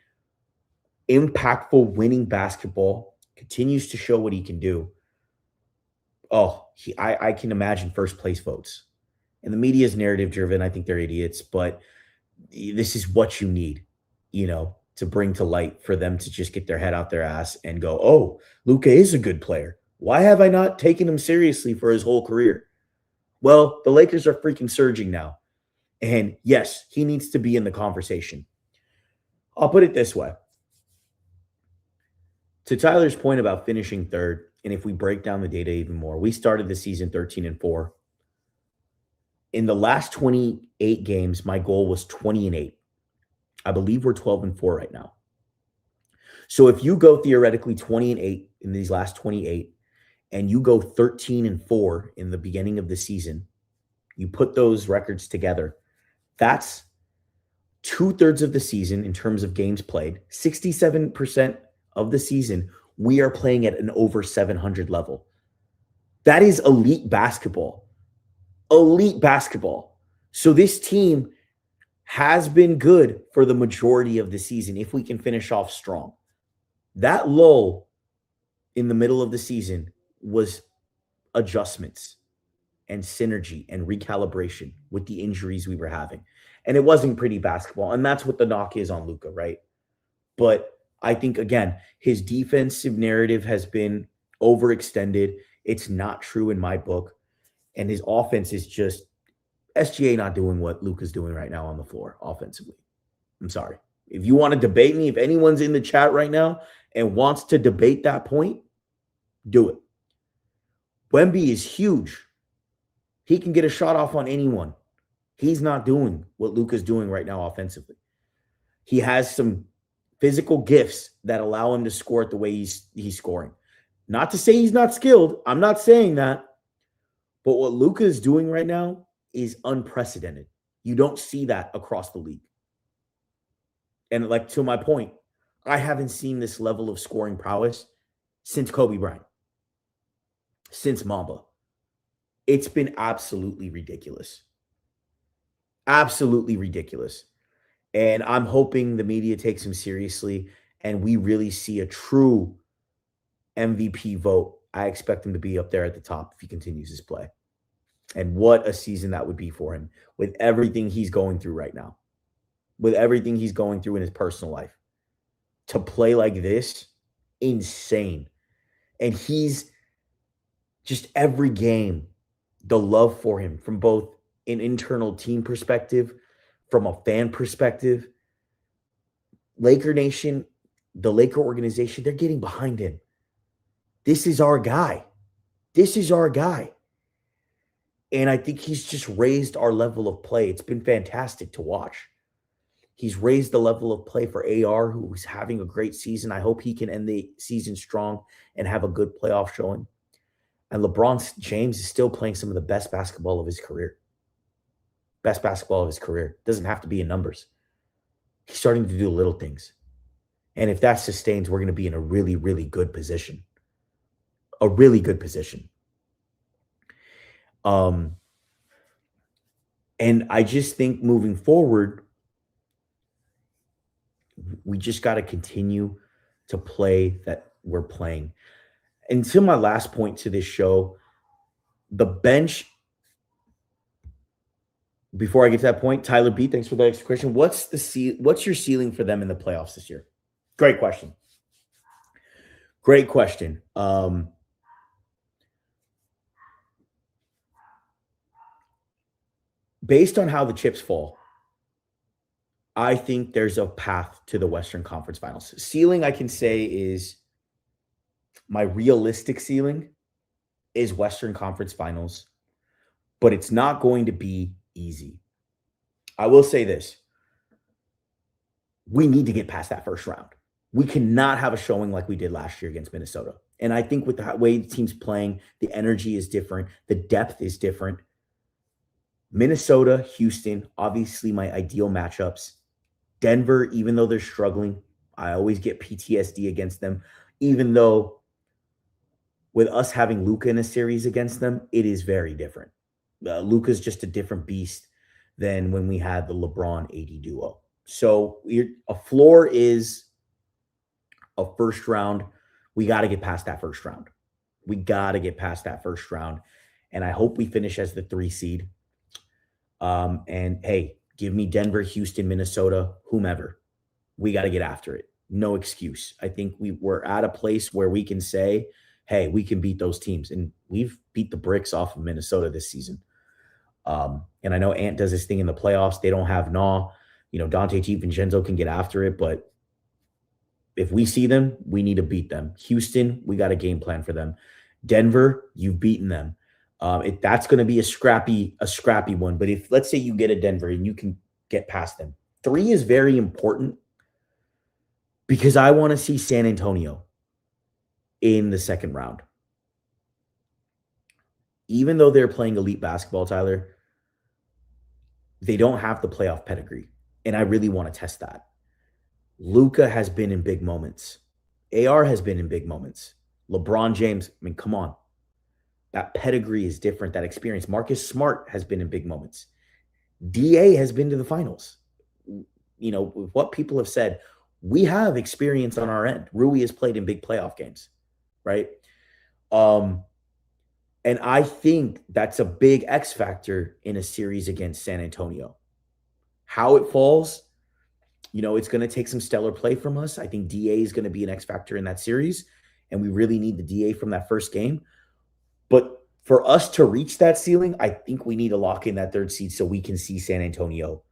impactful, winning basketball, continues to show what he can do. I can imagine first place votes. And the media is narrative driven. I think they're idiots, but this is what you need, to bring to light for them to just get their head out their ass and go, oh, Luka is a good player. Why have I not taken him seriously for his whole career? Well, the Lakers are freaking surging now. And yes, he needs to be in the conversation. I'll put it this way. To Tyler's point about finishing third, and if we break down the data even more, we started the season 13-4. In the last 28 games, my goal was 20-8. I believe we're 12-4 right now. So if you go theoretically 20-8 in these last 28, and you go 13-4 in the beginning of the season, you put those records together, that's 2/3 of the season in terms of games played. 67% of the season, we are playing at an over 700 level. That is elite basketball. Elite basketball. So this team has been good for the majority of the season if we can finish off strong. That lull in the middle of the season was adjustments and synergy and recalibration with the injuries we were having. And it wasn't pretty basketball. And that's what the knock is on Luka, right? But I think, again, his defensive narrative has been overextended. It's not true in my book. And his offense is just SGA not doing what Luka's doing right now on the floor offensively. I'm sorry. If you want to debate me, if anyone's in the chat right now and wants to debate that point, do it. Wemby is huge. He can get a shot off on anyone. He's not doing what Luka's doing right now offensively. He has some physical gifts that allow him to score it the way he's scoring. Not to say he's not skilled. I'm not saying that. But what Luka is doing right now is unprecedented. You don't see that across the league. And like to my point, I haven't seen this level of scoring prowess since Kobe Bryant, since Mamba. It's been absolutely ridiculous. Absolutely ridiculous. And I'm hoping the media takes him seriously and we really see a true MVP vote. I expect him to be up there at the top if he continues his play. And what a season that would be for him with everything he's going through right now, with everything he's going through in his personal life. To play like this, insane. And he's just every game, the love for him from both an internal team perspective, from a fan perspective, Laker Nation, the Laker organization, they're getting behind him. This is our guy. This is our guy. And I think he's just raised our level of play. It's been fantastic to watch. He's raised the level of play for AR, who's having a great season. I hope he can end the season strong and have a good playoff showing. And LeBron James is still playing some of the best basketball of his career. Best basketball of his career. Doesn't have to be in numbers. He's starting to do little things. And if that sustains, we're going to be in a really, really good position. A really good position. And I just think moving forward, we just got to continue to play that we're playing. And to my last point to this show, the bench, before I get to that point, Tyler B, thanks for the extra question. What's your ceiling for them in the playoffs this year? Great question. Great question. Based on how the chips fall, I think there's a path to the Western Conference Finals. Ceiling, I can say, is my realistic ceiling is Western Conference Finals, but it's not going to be easy. I will say this. We need to get past that first round. We cannot have a showing like we did last year against Minnesota. And I think with the way the team's playing, the energy is different, the depth is different. Minnesota, Houston, obviously my ideal matchups. Denver, even though they're struggling, I always get PTSD against them. Even though with us having Luka in a series against them, it is very different. Luka's just a different beast than when we had the LeBron AD duo. So a floor is a first round. We got to get past that first round. And I hope we finish as the 3 seed. And hey, give me Denver, Houston, Minnesota, whomever. We got to get after it. No excuse. I think we're at a place where we can say, hey, we can beat those teams. And we've beat the bricks off of Minnesota this season. And I know Ant does this thing in the playoffs. They don't have Naw. Dante DiVincenzo can get after it. But if we see them, we need to beat them. Houston, we got a game plan for them. Denver, you've beaten them. That's going to be a scrappy one. But if, let's say you get a Denver and you can get past them, 3 is very important because I want to see San Antonio in the second round. Even though they're playing elite basketball, Tyler, they don't have the playoff pedigree. And I really want to test that. Luka has been in big moments. AR has been in big moments. LeBron James, I mean, come on. That pedigree is different, that experience. Marcus Smart has been in big moments. DA has been to the finals. With what people have said, we have experience on our end. Rui has played in big playoff games, right? And I think that's a big X factor in a series against San Antonio. How it falls, it's going to take some stellar play from us. I think DA is going to be an X factor in that series, and we really need the DA from that first game. But for us to reach that ceiling, I think we need to lock in that 3rd seed so we can see San Antonio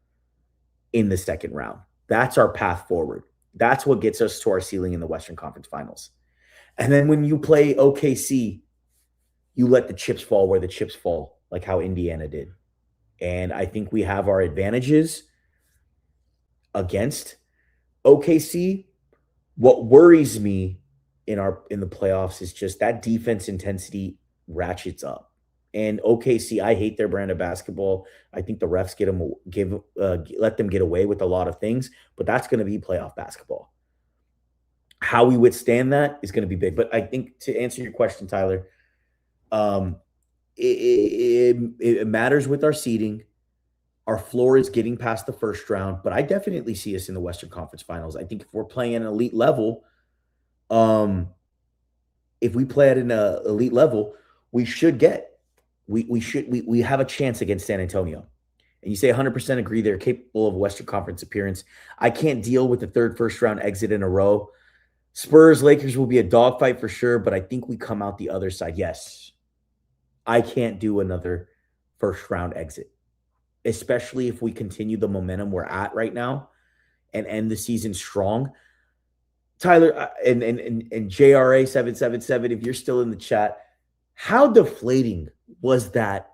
in the second round. That's our path forward. That's what gets us to our ceiling in the Western Conference Finals. And then when you play OKC, you let the chips fall where the chips fall, like how Indiana did. And I think we have our advantages against OKC. What worries me in the playoffs is just that defense intensity ratchets up. And OKC, I hate their brand of basketball. I think the refs let them get away with a lot of things, but that's going to be playoff basketball. How we withstand that is going to be big. But I think to answer your question, Tyler, it matters with our seeding. Our floor is getting past the first round, but I definitely see us in the Western Conference Finals. I think if we're playing at an elite level, we have a chance against San Antonio. And you say 100% agree they're capable of a Western Conference appearance. I can't deal with the 3rd first-round exit in a row. Spurs, Lakers will be a dogfight for sure, but I think we come out the other side. Yes, I can't do another first-round exit, especially if we continue the momentum we're at right now and end the season strong. Tyler and JRA777, if you're still in the chat, how deflating was that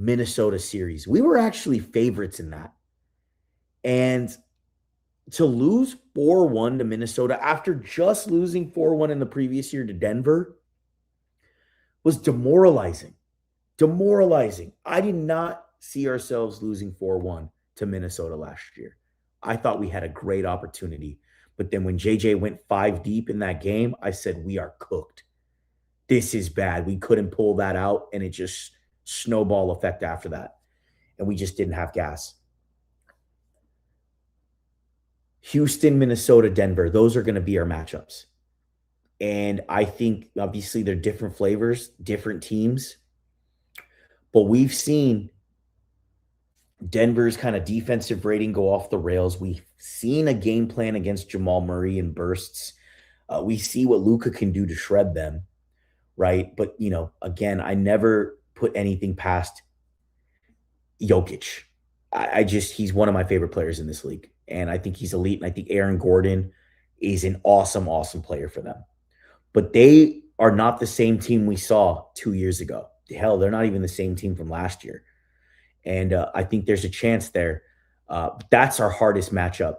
Minnesota series. We were actually favorites in that. And to lose 4-1 to Minnesota after just losing 4-1 in the previous year to Denver was demoralizing. Demoralizing. I did not see ourselves losing 4-1 to Minnesota last year. I thought we had a great opportunity. But then when JJ went 5 deep in that game, I said, we are cooked. This is bad. We couldn't pull that out, and it just snowball effect after that. And we just didn't have gas. Houston, Minnesota, Denver, those are going to be our matchups. And I think obviously they're different flavors, different teams. But we've seen Denver's kind of defensive rating go off the rails. We've seen a game plan against Jamal Murray in bursts. We see what Luka can do to shred them, right? But, again, I never put anything past Jokic. He's one of my favorite players in this league. And I think he's elite. And I think Aaron Gordon is an awesome, awesome player for them. But they are not the same team we saw 2 years ago. Hell, they're not even the same team from last year. And I think there's a chance there. That's our hardest matchup.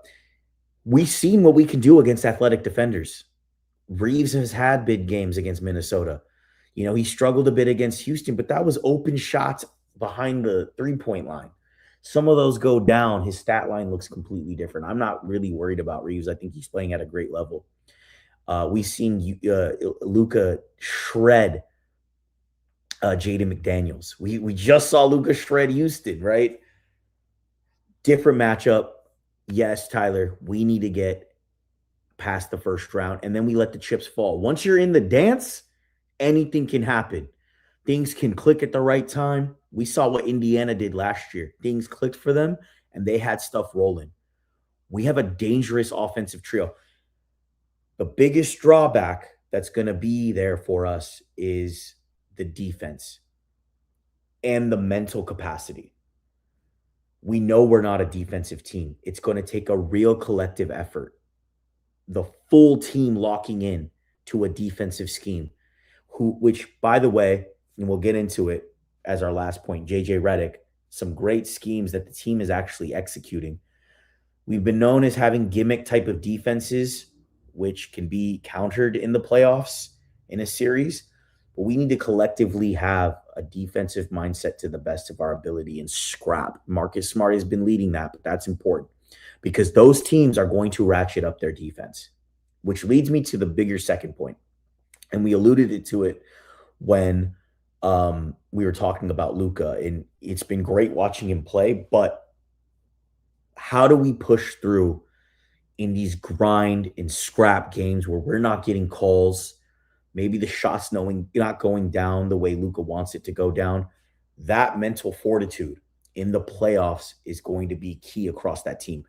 We've seen what we can do against athletic defenders. Reeves has had big games against Minnesota. He struggled a bit against Houston, but that was open shots behind the three-point line. Some of those go down. His stat line looks completely different. I'm not really worried about Reeves. I think he's playing at a great level. We've seen Luka shred Jaden McDaniels. We just saw Luka shred Houston, right? Different matchup. Yes, Tyler, we need to get past the first round, and then we let the chips fall. Once you're in the dance, anything can happen. Things can click at the right time. We saw what Indiana did last year. Things clicked for them, and they had stuff rolling. We have a dangerous offensive trio. The biggest drawback that's going to be there for us is the defense and the mental capacity. We know we're not a defensive team. It's going to take a real collective effort. The full team locking in to a defensive scheme, which, by the way, and we'll get into it as our last point, JJ Redick, some great schemes that the team is actually executing. We've been known as having gimmick type of defenses, which can be countered in the playoffs in a series. But we need to collectively have a defensive mindset to the best of our ability and scrap. Marcus Smart has been leading that, but that's important because those teams are going to ratchet up their defense, which leads me to the bigger second point. And we alluded to it when we were talking about Luka, and it's been great watching him play, but how do we push through in these grind and scrap games where we're not getting calls, maybe the shots not going down the way Luka wants it to go down? That mental fortitude in the playoffs is going to be key across that team.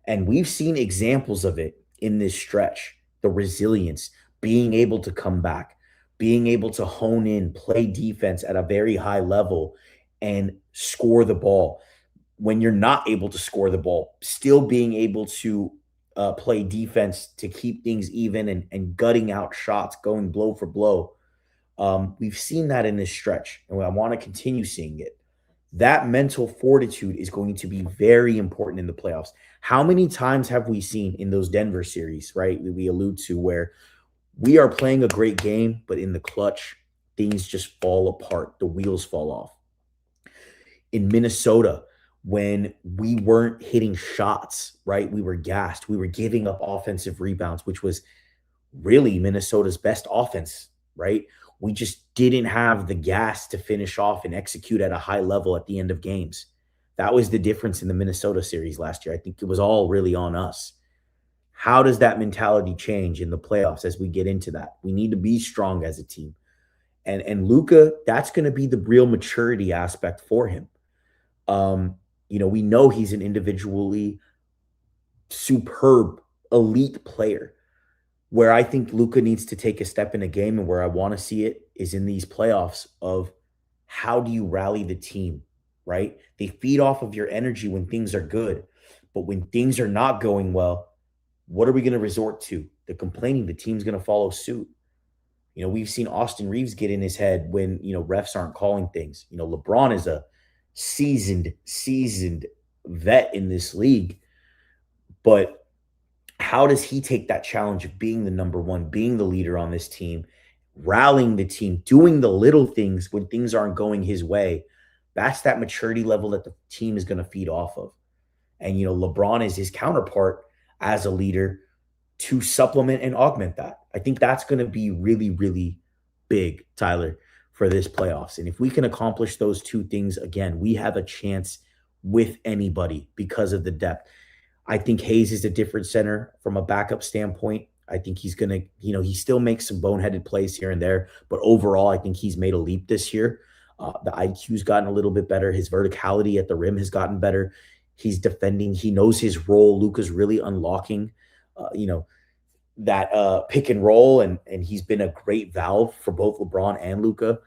And we've seen examples of it in this stretch, the resilience, being able to come back, being able to hone in, play defense at a very high level and score the ball. When you're not able to score the ball, still being able to play defense to keep things even and gutting out shots, going blow for blow. We've seen that in this stretch, and I want to continue seeing it. That mental fortitude is going to be very important in the playoffs. How many times have we seen in those Denver series, right, we allude to, where we are playing a great game, but in the clutch, things just fall apart. The wheels fall off. In Minnesota, when we weren't hitting shots, right, we were gassed. We were giving up offensive rebounds, which was really Minnesota's best offense, right? We just didn't have the gas to finish off and execute at a high level at the end of games. That was the difference in the Minnesota series last year. I think it was all really on us. How does that mentality change in the playoffs as we get into that? We need to be strong as a team. And Luka, that's going to be the real maturity aspect for him. We know he's an individually superb, elite player. Where I think Luka needs to take a step in a game and where I want to see it is in these playoffs of how do you rally the team, right? They feed off of your energy when things are good. But when things are not going well, what are we going to resort to? The complaining. The team's going to follow suit. We've seen Austin Reeves get in his head when, refs aren't calling things. LeBron is a seasoned vet in this league. But how does he take that challenge of being the number one, being the leader on this team, rallying the team, doing the little things when things aren't going his way? That's that maturity level that the team is going to feed off of. And, LeBron is his counterpart as a leader to supplement and augment that. I think that's going to be really, really big, Tyler, for this playoffs. And if we can accomplish those two things again, we have a chance with anybody because of the depth. I think Hayes is a different center from a backup standpoint. I think he's going to, he still makes some boneheaded plays here and there, but overall, I think he's made a leap this year. The IQ's gotten a little bit better. His verticality at the rim has gotten better. He's defending. He knows his role. Luka's really unlocking, that pick and roll, and he's been a great valve for both LeBron and Luka.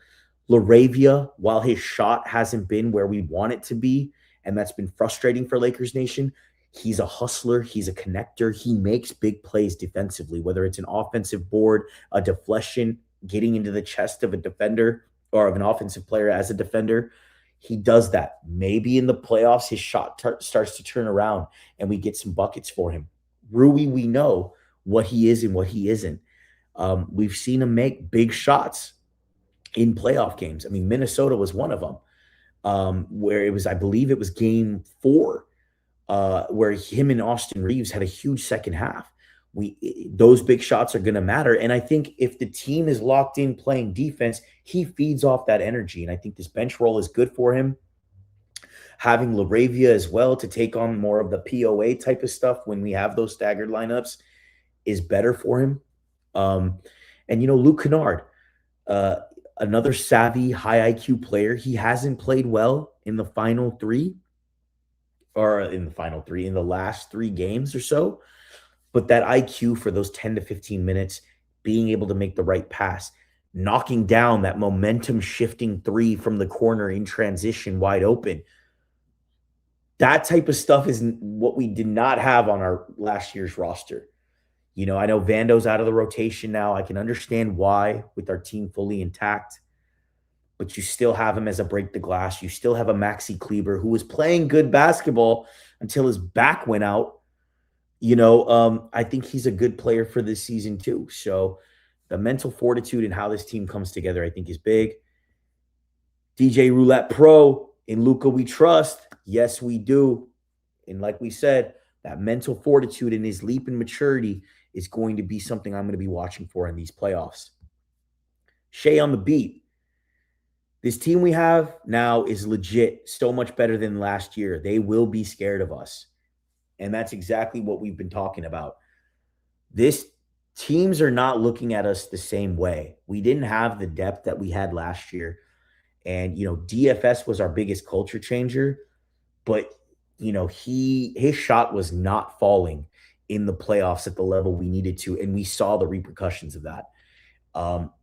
Laravia, while his shot hasn't been where we want it to be, and that's been frustrating for Lakers Nation, he's a hustler. He's a connector. He makes big plays defensively, whether it's an offensive board, a deflection, getting into the chest of a defender or of an offensive player as a defender. He does that. Maybe in the playoffs, his shot starts to turn around and we get some buckets for him. Rui, we know what he is and what he isn't. We've seen him make big shots in playoff games. I mean, Minnesota was one of them, where it was, I believe it was game 4, where him and Austin Reeves had a huge second half. Those big shots are going to matter. And I think if the team is locked in playing defense, he feeds off that energy. And I think this bench role is good for him. Having Laravia as well to take on more of the POA type of stuff when we have those staggered lineups is better for him. And Luke Kennard, another savvy, high IQ player. He hasn't played well in the last 3 games or so. But that IQ for those 10 to 15 minutes, being able to make the right pass, knocking down that momentum shifting 3 from the corner in transition wide open. That type of stuff is what we did not have on our last year's roster. I know Vando's out of the rotation now. I can understand why with our team fully intact. But you still have him as a break the glass. You still have a Maxi Kleber who was playing good basketball until his back went out. I think he's a good player for this season too. So the mental fortitude and how this team comes together, I think, is big. DJ Roulette Pro, in Luka we trust. Yes, we do. And like we said, that mental fortitude and his leap in maturity is going to be something I'm going to be watching for in these playoffs. Shea on the beat. This team we have now is legit, so much better than last year. They will be scared of us. And that's exactly what we've been talking about. Teams are not looking at us the same way. We didn't have the depth that we had last year. And, DFS was our biggest culture changer. But, his shot was not falling in the playoffs at the level we needed to. And we saw the repercussions of that.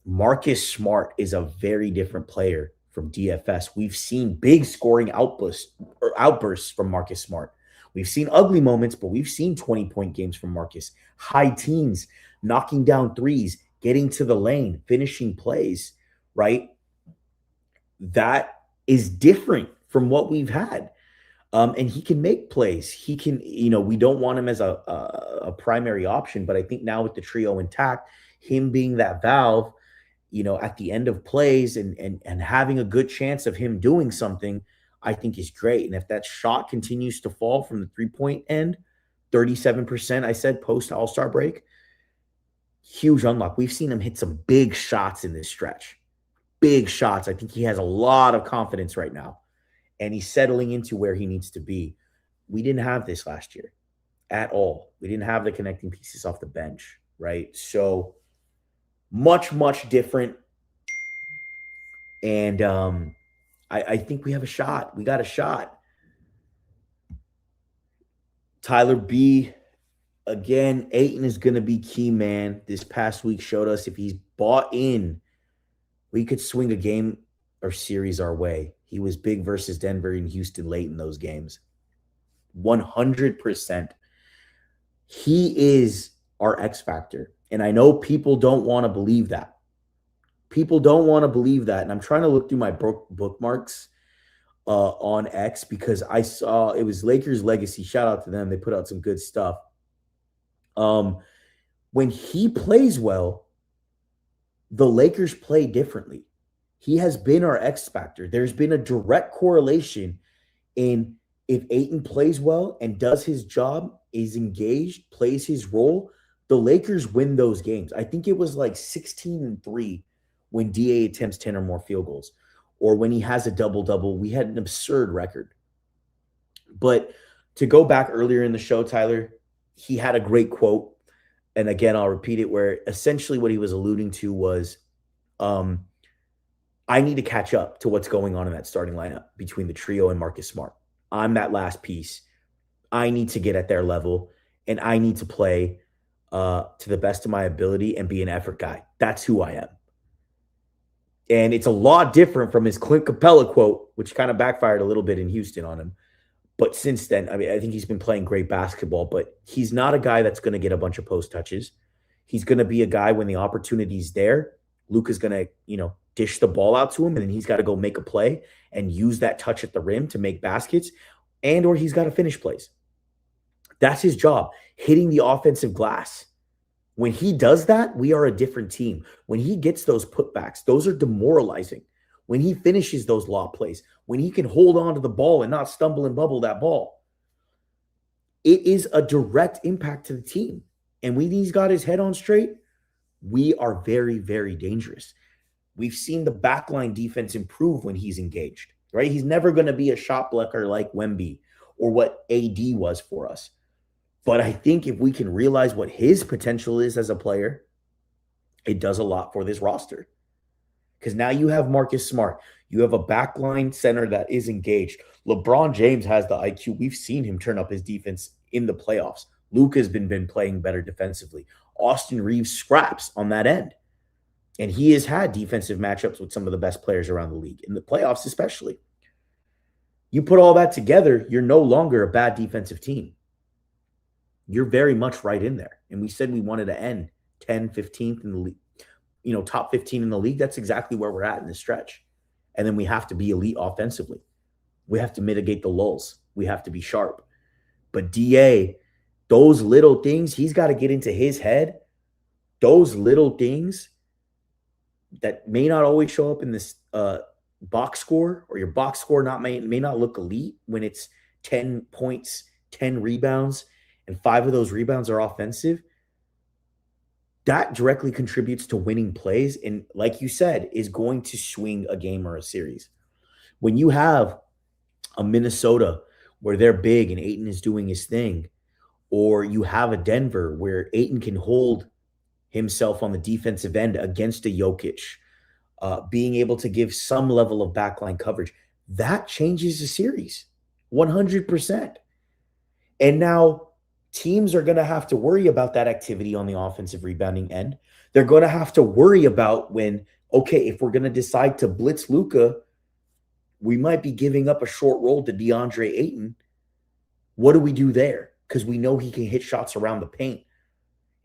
Marcus Smart is a very different player from DFS. We've seen big scoring outbursts from Marcus Smart. We've seen ugly moments, but we've seen 20-point games from Marcus. High teens, knocking down threes, getting to the lane, finishing plays, right? That is different from what we've had. And he can make plays. He can, we don't want him as a primary option, but I think now with the trio intact, him being that valve, at the end of plays and having a good chance of him doing something, I think is great. And if that shot continues to fall from the 3-point end, 37%, I said, post All-Star break, huge unlock. We've seen him hit some big shots in this stretch. Big shots. I think he has a lot of confidence right now. And he's settling into where he needs to be. We didn't have this last year at all. We didn't have the connecting pieces off the bench, right? So much, much different. And I think we have a shot. We got a shot. Tyler B, again, Ayton is going to be key, man. This past week showed us if he's bought in, we could swing a game or series our way. He was big versus Denver and Houston late in those games. 100%. He is our X factor. And I know people don't want to believe that. People don't want to believe that. And I'm trying to look through my bookmarks on X because I saw it was Lakers Legacy. Shout out to them. They put out some good stuff. Um, when he plays well, the Lakers play differently. He has been our X factor. There's been a direct correlation in if Ayton plays well and does his job, is engaged, plays his role, the Lakers win those games. I think it was like 16-3 when DA attempts 10 or more field goals, or when he has a double-double. We had an absurd record. But to go back earlier in the show, Tyler, he had a great quote. And again, I'll repeat it, where essentially what he was alluding to was, I need to catch up to what's going on in that starting lineup between the trio and Marcus Smart. I'm that last piece. I need to get at their level, and I need to play to the best of my ability and be an effort guy. That's who I am. And it's a lot different from his Clint Capella quote, which kind of backfired a little bit in Houston on him. But since then, I mean, I think he's been playing great basketball, but he's not a guy that's going to get a bunch of post touches. He's going to be a guy when the opportunity's there, Luka's going to, dish the ball out to him, and then he's got to go make a play and use that touch at the rim to make baskets, and or he's got to finish plays. That's his job, hitting the offensive glass. When he does that, we are a different team. When he gets those putbacks, those are demoralizing. When he finishes those lob plays, when he can hold on to the ball and not stumble and bubble that ball, it is a direct impact to the team. And when he's got his head on straight, we are very, very dangerous. We've seen the backline defense improve when he's engaged, right? He's never going to be a shot blocker like Wemby or what AD was for us. But I think if we can realize what his potential is as a player, it does a lot for this roster. Because now you have Marcus Smart. You have a backline center that is engaged. LeBron James has the IQ. We've seen him turn up his defense in the playoffs. Luka's been playing better defensively. Austin Reeves scraps on that end. And he has had defensive matchups with some of the best players around the league, in the playoffs especially. You put all that together, you're no longer a bad defensive team. You're very much right in there. And we said we wanted to end 10, 15th in the league, top 15 in the league. That's exactly where we're at in this stretch. And then we have to be elite offensively. We have to mitigate the lulls. We have to be sharp. But DA, those little things, he's got to get into his head. Those little things that may not always show up in this box score, or your box score may not look elite when it's 10 points, 10 rebounds, and 5 of those rebounds are offensive. That directly contributes to winning plays, and like you said, is going to swing a game or a series. When you have a Minnesota where they're big and Ayton is doing his thing, or you have a Denver where Ayton can hold himself on the defensive end against a Jokic, being able to give some level of backline coverage, that changes the series 100%. And now teams are going to have to worry about that activity on the offensive rebounding end. They're going to have to worry about when, okay, if we're going to decide to blitz Luka, we might be giving up a short roll to DeAndre Ayton. What do we do there? Because we know he can hit shots around the paint.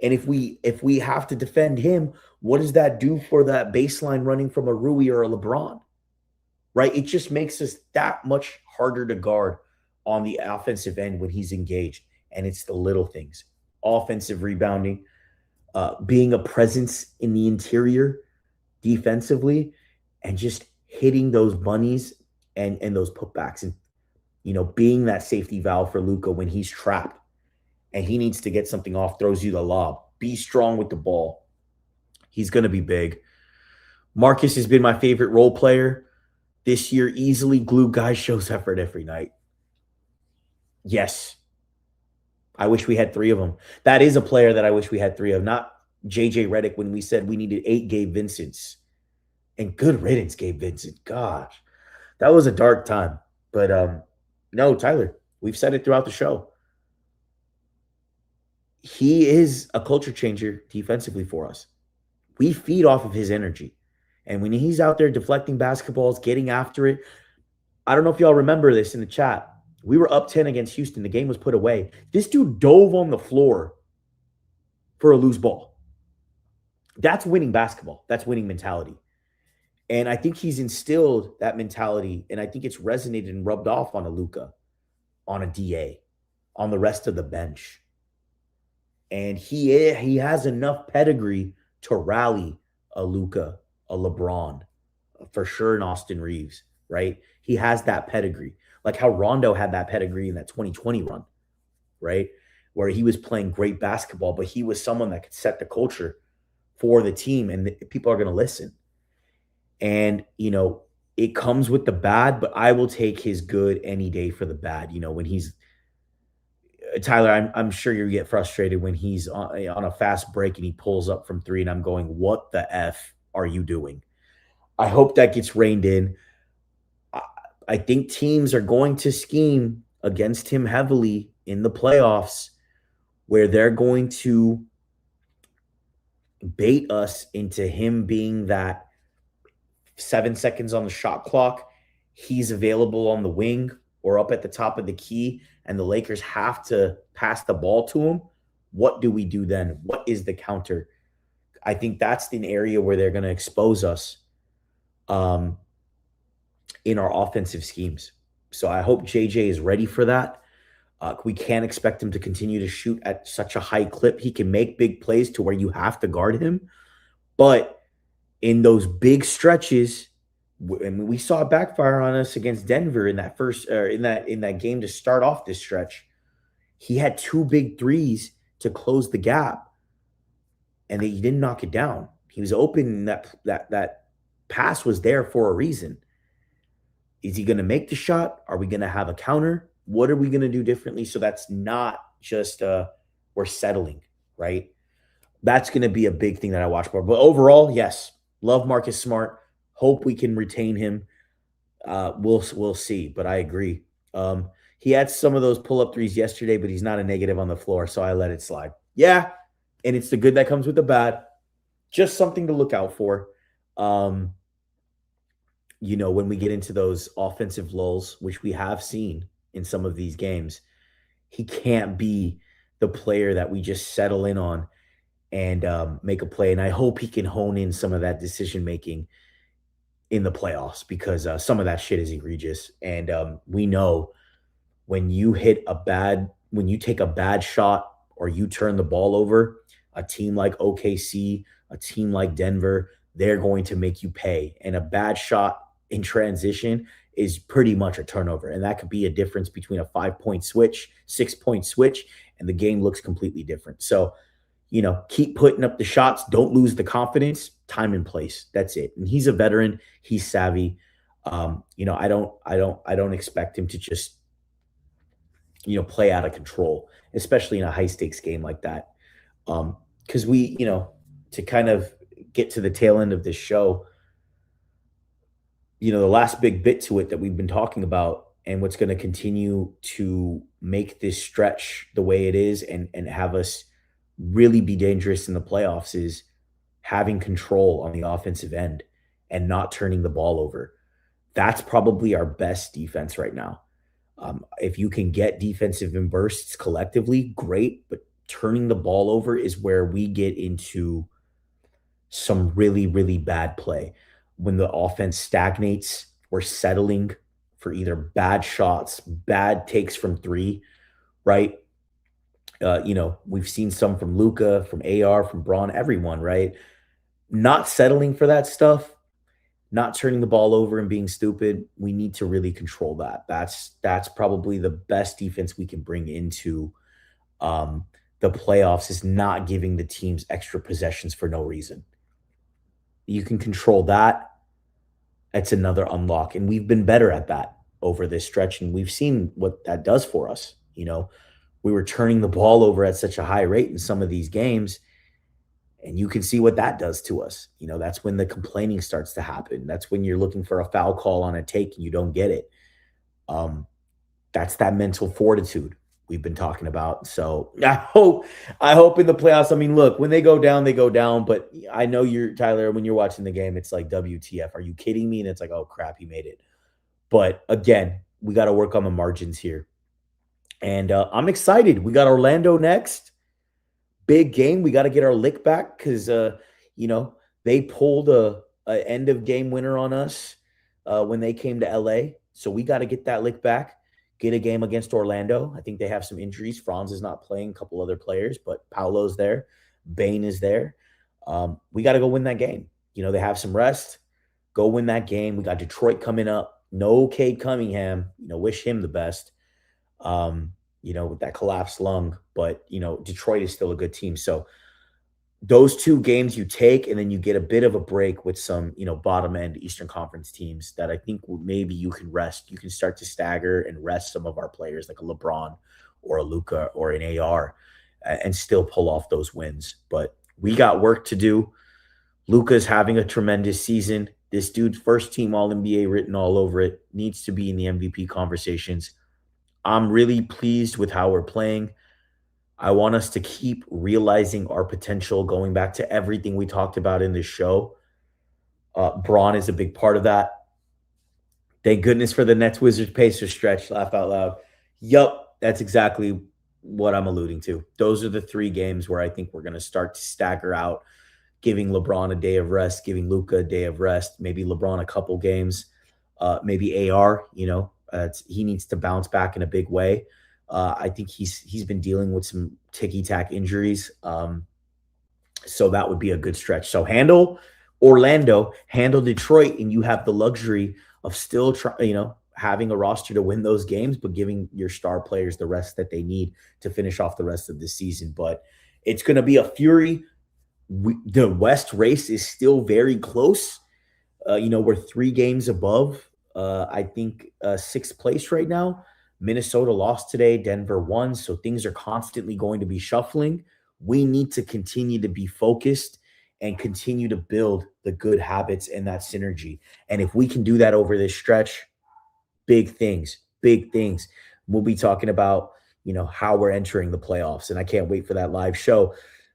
And if we have to defend him, what does that do for that baseline running from a Rui or a LeBron? Right? It just makes us that much harder to guard on the offensive end when he's engaged. And it's the little things. Offensive rebounding, being a presence in the interior defensively, and just hitting those bunnies and those putbacks, and being that safety valve for Luka when he's trapped and he needs to get something off, throws you the lob. Be strong with the ball. He's going to be big. Marcus has been my favorite role player this year. Easily. Glue guy shows effort every night. Yes. I wish we had 3 of them. That is a player that I wish we had 3 of. Not JJ Redick when we said we needed 8 Gabe Vincents. And good riddance, Gabe Vincent. Gosh, that was a dark time. But no, Tyler, we've said it throughout the show. He is a culture changer defensively for us. We feed off of his energy. And when he's out there deflecting basketballs, getting after it, I don't know if y'all remember this in the chat. We were up 10 against Houston. The game was put away. This dude dove on the floor for a loose ball. That's winning basketball. That's winning mentality. And I think he's instilled that mentality, and I think it's resonated and rubbed off on a Luka, on a DA, on the rest of the bench. And he has enough pedigree to rally a Luka, a LeBron, for sure, an Austin Reeves, right? He has that pedigree, like how Rondo had that pedigree in that 2020 run, right? Where he was playing great basketball, but he was someone that could set the culture for the team, and people are going to listen. And, it comes with the bad, but I will take his good any day for the bad. When he's Tyler, I'm sure you get frustrated when he's on a fast break and he pulls up from three, and I'm going, "What the f are you doing?" I hope that gets reined in. I, I think teams are going to scheme against him heavily in the playoffs, where they're going to bait us into him being that 7 seconds on the shot clock. He's available on the wing or up at the top of the key, and the Lakers have to pass the ball to him. What do we do then? What is the counter? I think that's an area where they're going to expose us um, in our offensive schemes. So I hope JJ is ready for that. We can't expect him to continue to shoot at such a high clip. He can make big plays to where you have to guard him, but in those big stretches, and we saw it backfire on us against Denver in that first in that game to start off this stretch. He had two big threes to close the gap, and he didn't knock it down. He was open, and that pass was there for a reason. Is he going to make the shot? Are we going to have a counter? What are we going to do differently? So that's not just we're settling, right? That's going to be a big thing that I watch for. But overall, yes, love Marcus Smart. Hope we can retain him. We'll see, but I agree. He had some of those pull-up threes yesterday, but he's not a negative on the floor, so I let it slide. Yeah, and it's the good that comes with the bad. Just something to look out for. When we get into those offensive lulls, which we have seen in some of these games, he can't be the player that we just settle in on and make a play. And I hope he can hone in some of that decision making in the playoffs, because some of that shit is egregious. And we know when you when you take a bad shot or you turn the ball over, a team like OKC, a team like Denver, they're going to make you pay. And a bad shot in transition is pretty much a turnover. And that could be a difference between a 5-point switch, 6-point switch, and the game looks completely different. So, keep putting up the shots. Don't lose the confidence. Time and place. That's it. And he's a veteran. He's savvy. I don't expect him to just, play out of control, especially in a high stakes game like that. Because to kind of get to the tail end of this show, the last big bit to it that we've been talking about, and what's going to continue to make this stretch the way it is and have us really be dangerous in the playoffs, is having control on the offensive end and not turning the ball over. That's probably our best defense right now. If you can get defensive in bursts collectively, great, but turning the ball over is where we get into some really, really bad play. When the offense stagnates, we're settling for either bad shots, bad takes from three, right? We've seen some from Luka, from AR, from Braun, everyone, right? Not settling for that stuff, not turning the ball over and being stupid. We need to really control that. That's probably the best defense we can bring into the playoffs, is not giving the teams extra possessions for no reason. You can control that. That's another unlock. And we've been better at that over this stretch. And we've seen what that does for us. We were turning the ball over at such a high rate in some of these games. And you can see what that does to us. That's when the complaining starts to happen. That's when you're looking for a foul call on a take and you don't get it. That's that mental fortitude we've been talking about. So I hope in the playoffs, look, when they go down, they go down. But I know Tyler, when you're watching the game, it's like, WTF, are you kidding me? And it's like, oh crap, he made it. But again, we got to work on the margins here. And I'm excited. We got Orlando next. Big game. We got to get our lick back, because, they pulled a an end of game winner on us when they came to LA. So we got to get that lick back. Get a game against Orlando. I think they have some injuries. Franz is not playing, a couple other players, but Paolo's there. Bain is there. We got to go win that game. They have some rest. Go win that game. We got Detroit coming up. No Cade Cunningham. Wish him the best. With that collapsed lung. But, Detroit is still a good team. So those two games you take, and then you get a bit of a break with some, bottom end Eastern Conference teams that I think maybe you can rest. You can start to stagger and rest some of our players like a LeBron or a Luka or an AR and still pull off those wins. But we got work to do. Luka's having a tremendous season. This dude, first team All-NBA written all over it, needs to be in the MVP conversations. I'm really pleased with how we're playing. I want us to keep realizing our potential, going back to everything we talked about in this show. Braun is a big part of that. Thank goodness for the Nets Wizards Pacers stretch. Laugh out loud. Yup, that's exactly what I'm alluding to. Those are the 3 games where I think we're going to start to stagger out, giving LeBron a day of rest, giving Luka a day of rest, maybe LeBron a couple games, maybe AR, he needs to bounce back in a big way. I think he's been dealing with some ticky-tack injuries. So that would be a good stretch. So handle Orlando, handle Detroit, and you have the luxury of still having a roster to win those games, but giving your star players the rest that they need to finish off the rest of the season. But it's going to be a fury. The West race is still very close. We're 3 games above, I think, 6th place right now. Minnesota lost today. Denver won. So things are constantly going to be shuffling. We need to continue to be focused and continue to build the good habits and that synergy. And if we can do that over this stretch, big things. We'll be talking about, how we're entering the playoffs. And I can't wait for that live show.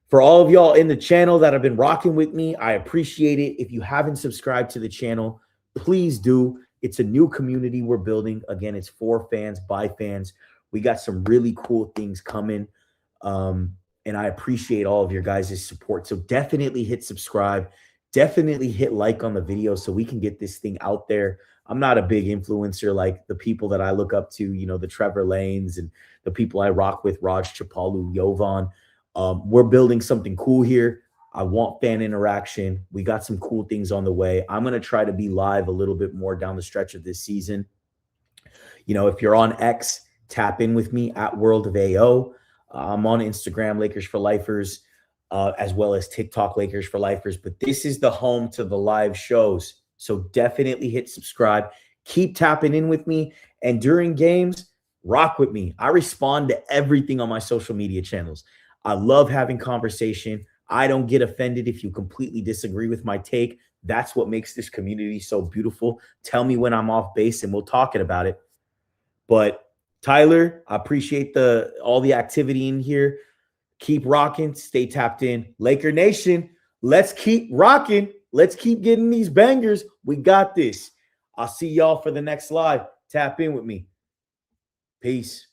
For all of y'all in the channel that have been rocking with me, I appreciate it. If you haven't subscribed to the channel, please do. It's a new community we're building. Again, it's for fans, by fans. We got some really cool things coming. And I appreciate all of your guys' support. So definitely hit subscribe. Definitely hit like on the video so we can get this thing out there. I'm not a big influencer like the people that I look up to, the Trevor Lanes and the people I rock with, Raj Chapalu, Jovan. We're building something cool here. I want fan interaction. We got some cool things on the way. I'm going to try to be live a little bit more down the stretch of this season. If you're on X, tap in with me at World of AO. I'm on Instagram, Lakers for Lifers, as well as TikTok, Lakers for Lifers. But this is the home to the live shows. So definitely hit subscribe. Keep tapping in with me. And during games, rock with me. I respond to everything on my social media channels. I love having conversation. I don't get offended if you completely disagree with my take. That's what makes this community so beautiful. Tell me when I'm off base and we'll talk about it. But Tyler, I appreciate all the activity in here. Keep rocking. Stay tapped in. Laker Nation, let's keep rocking. Let's keep getting these bangers. We got this. I'll see y'all for the next live. Tap in with me. Peace.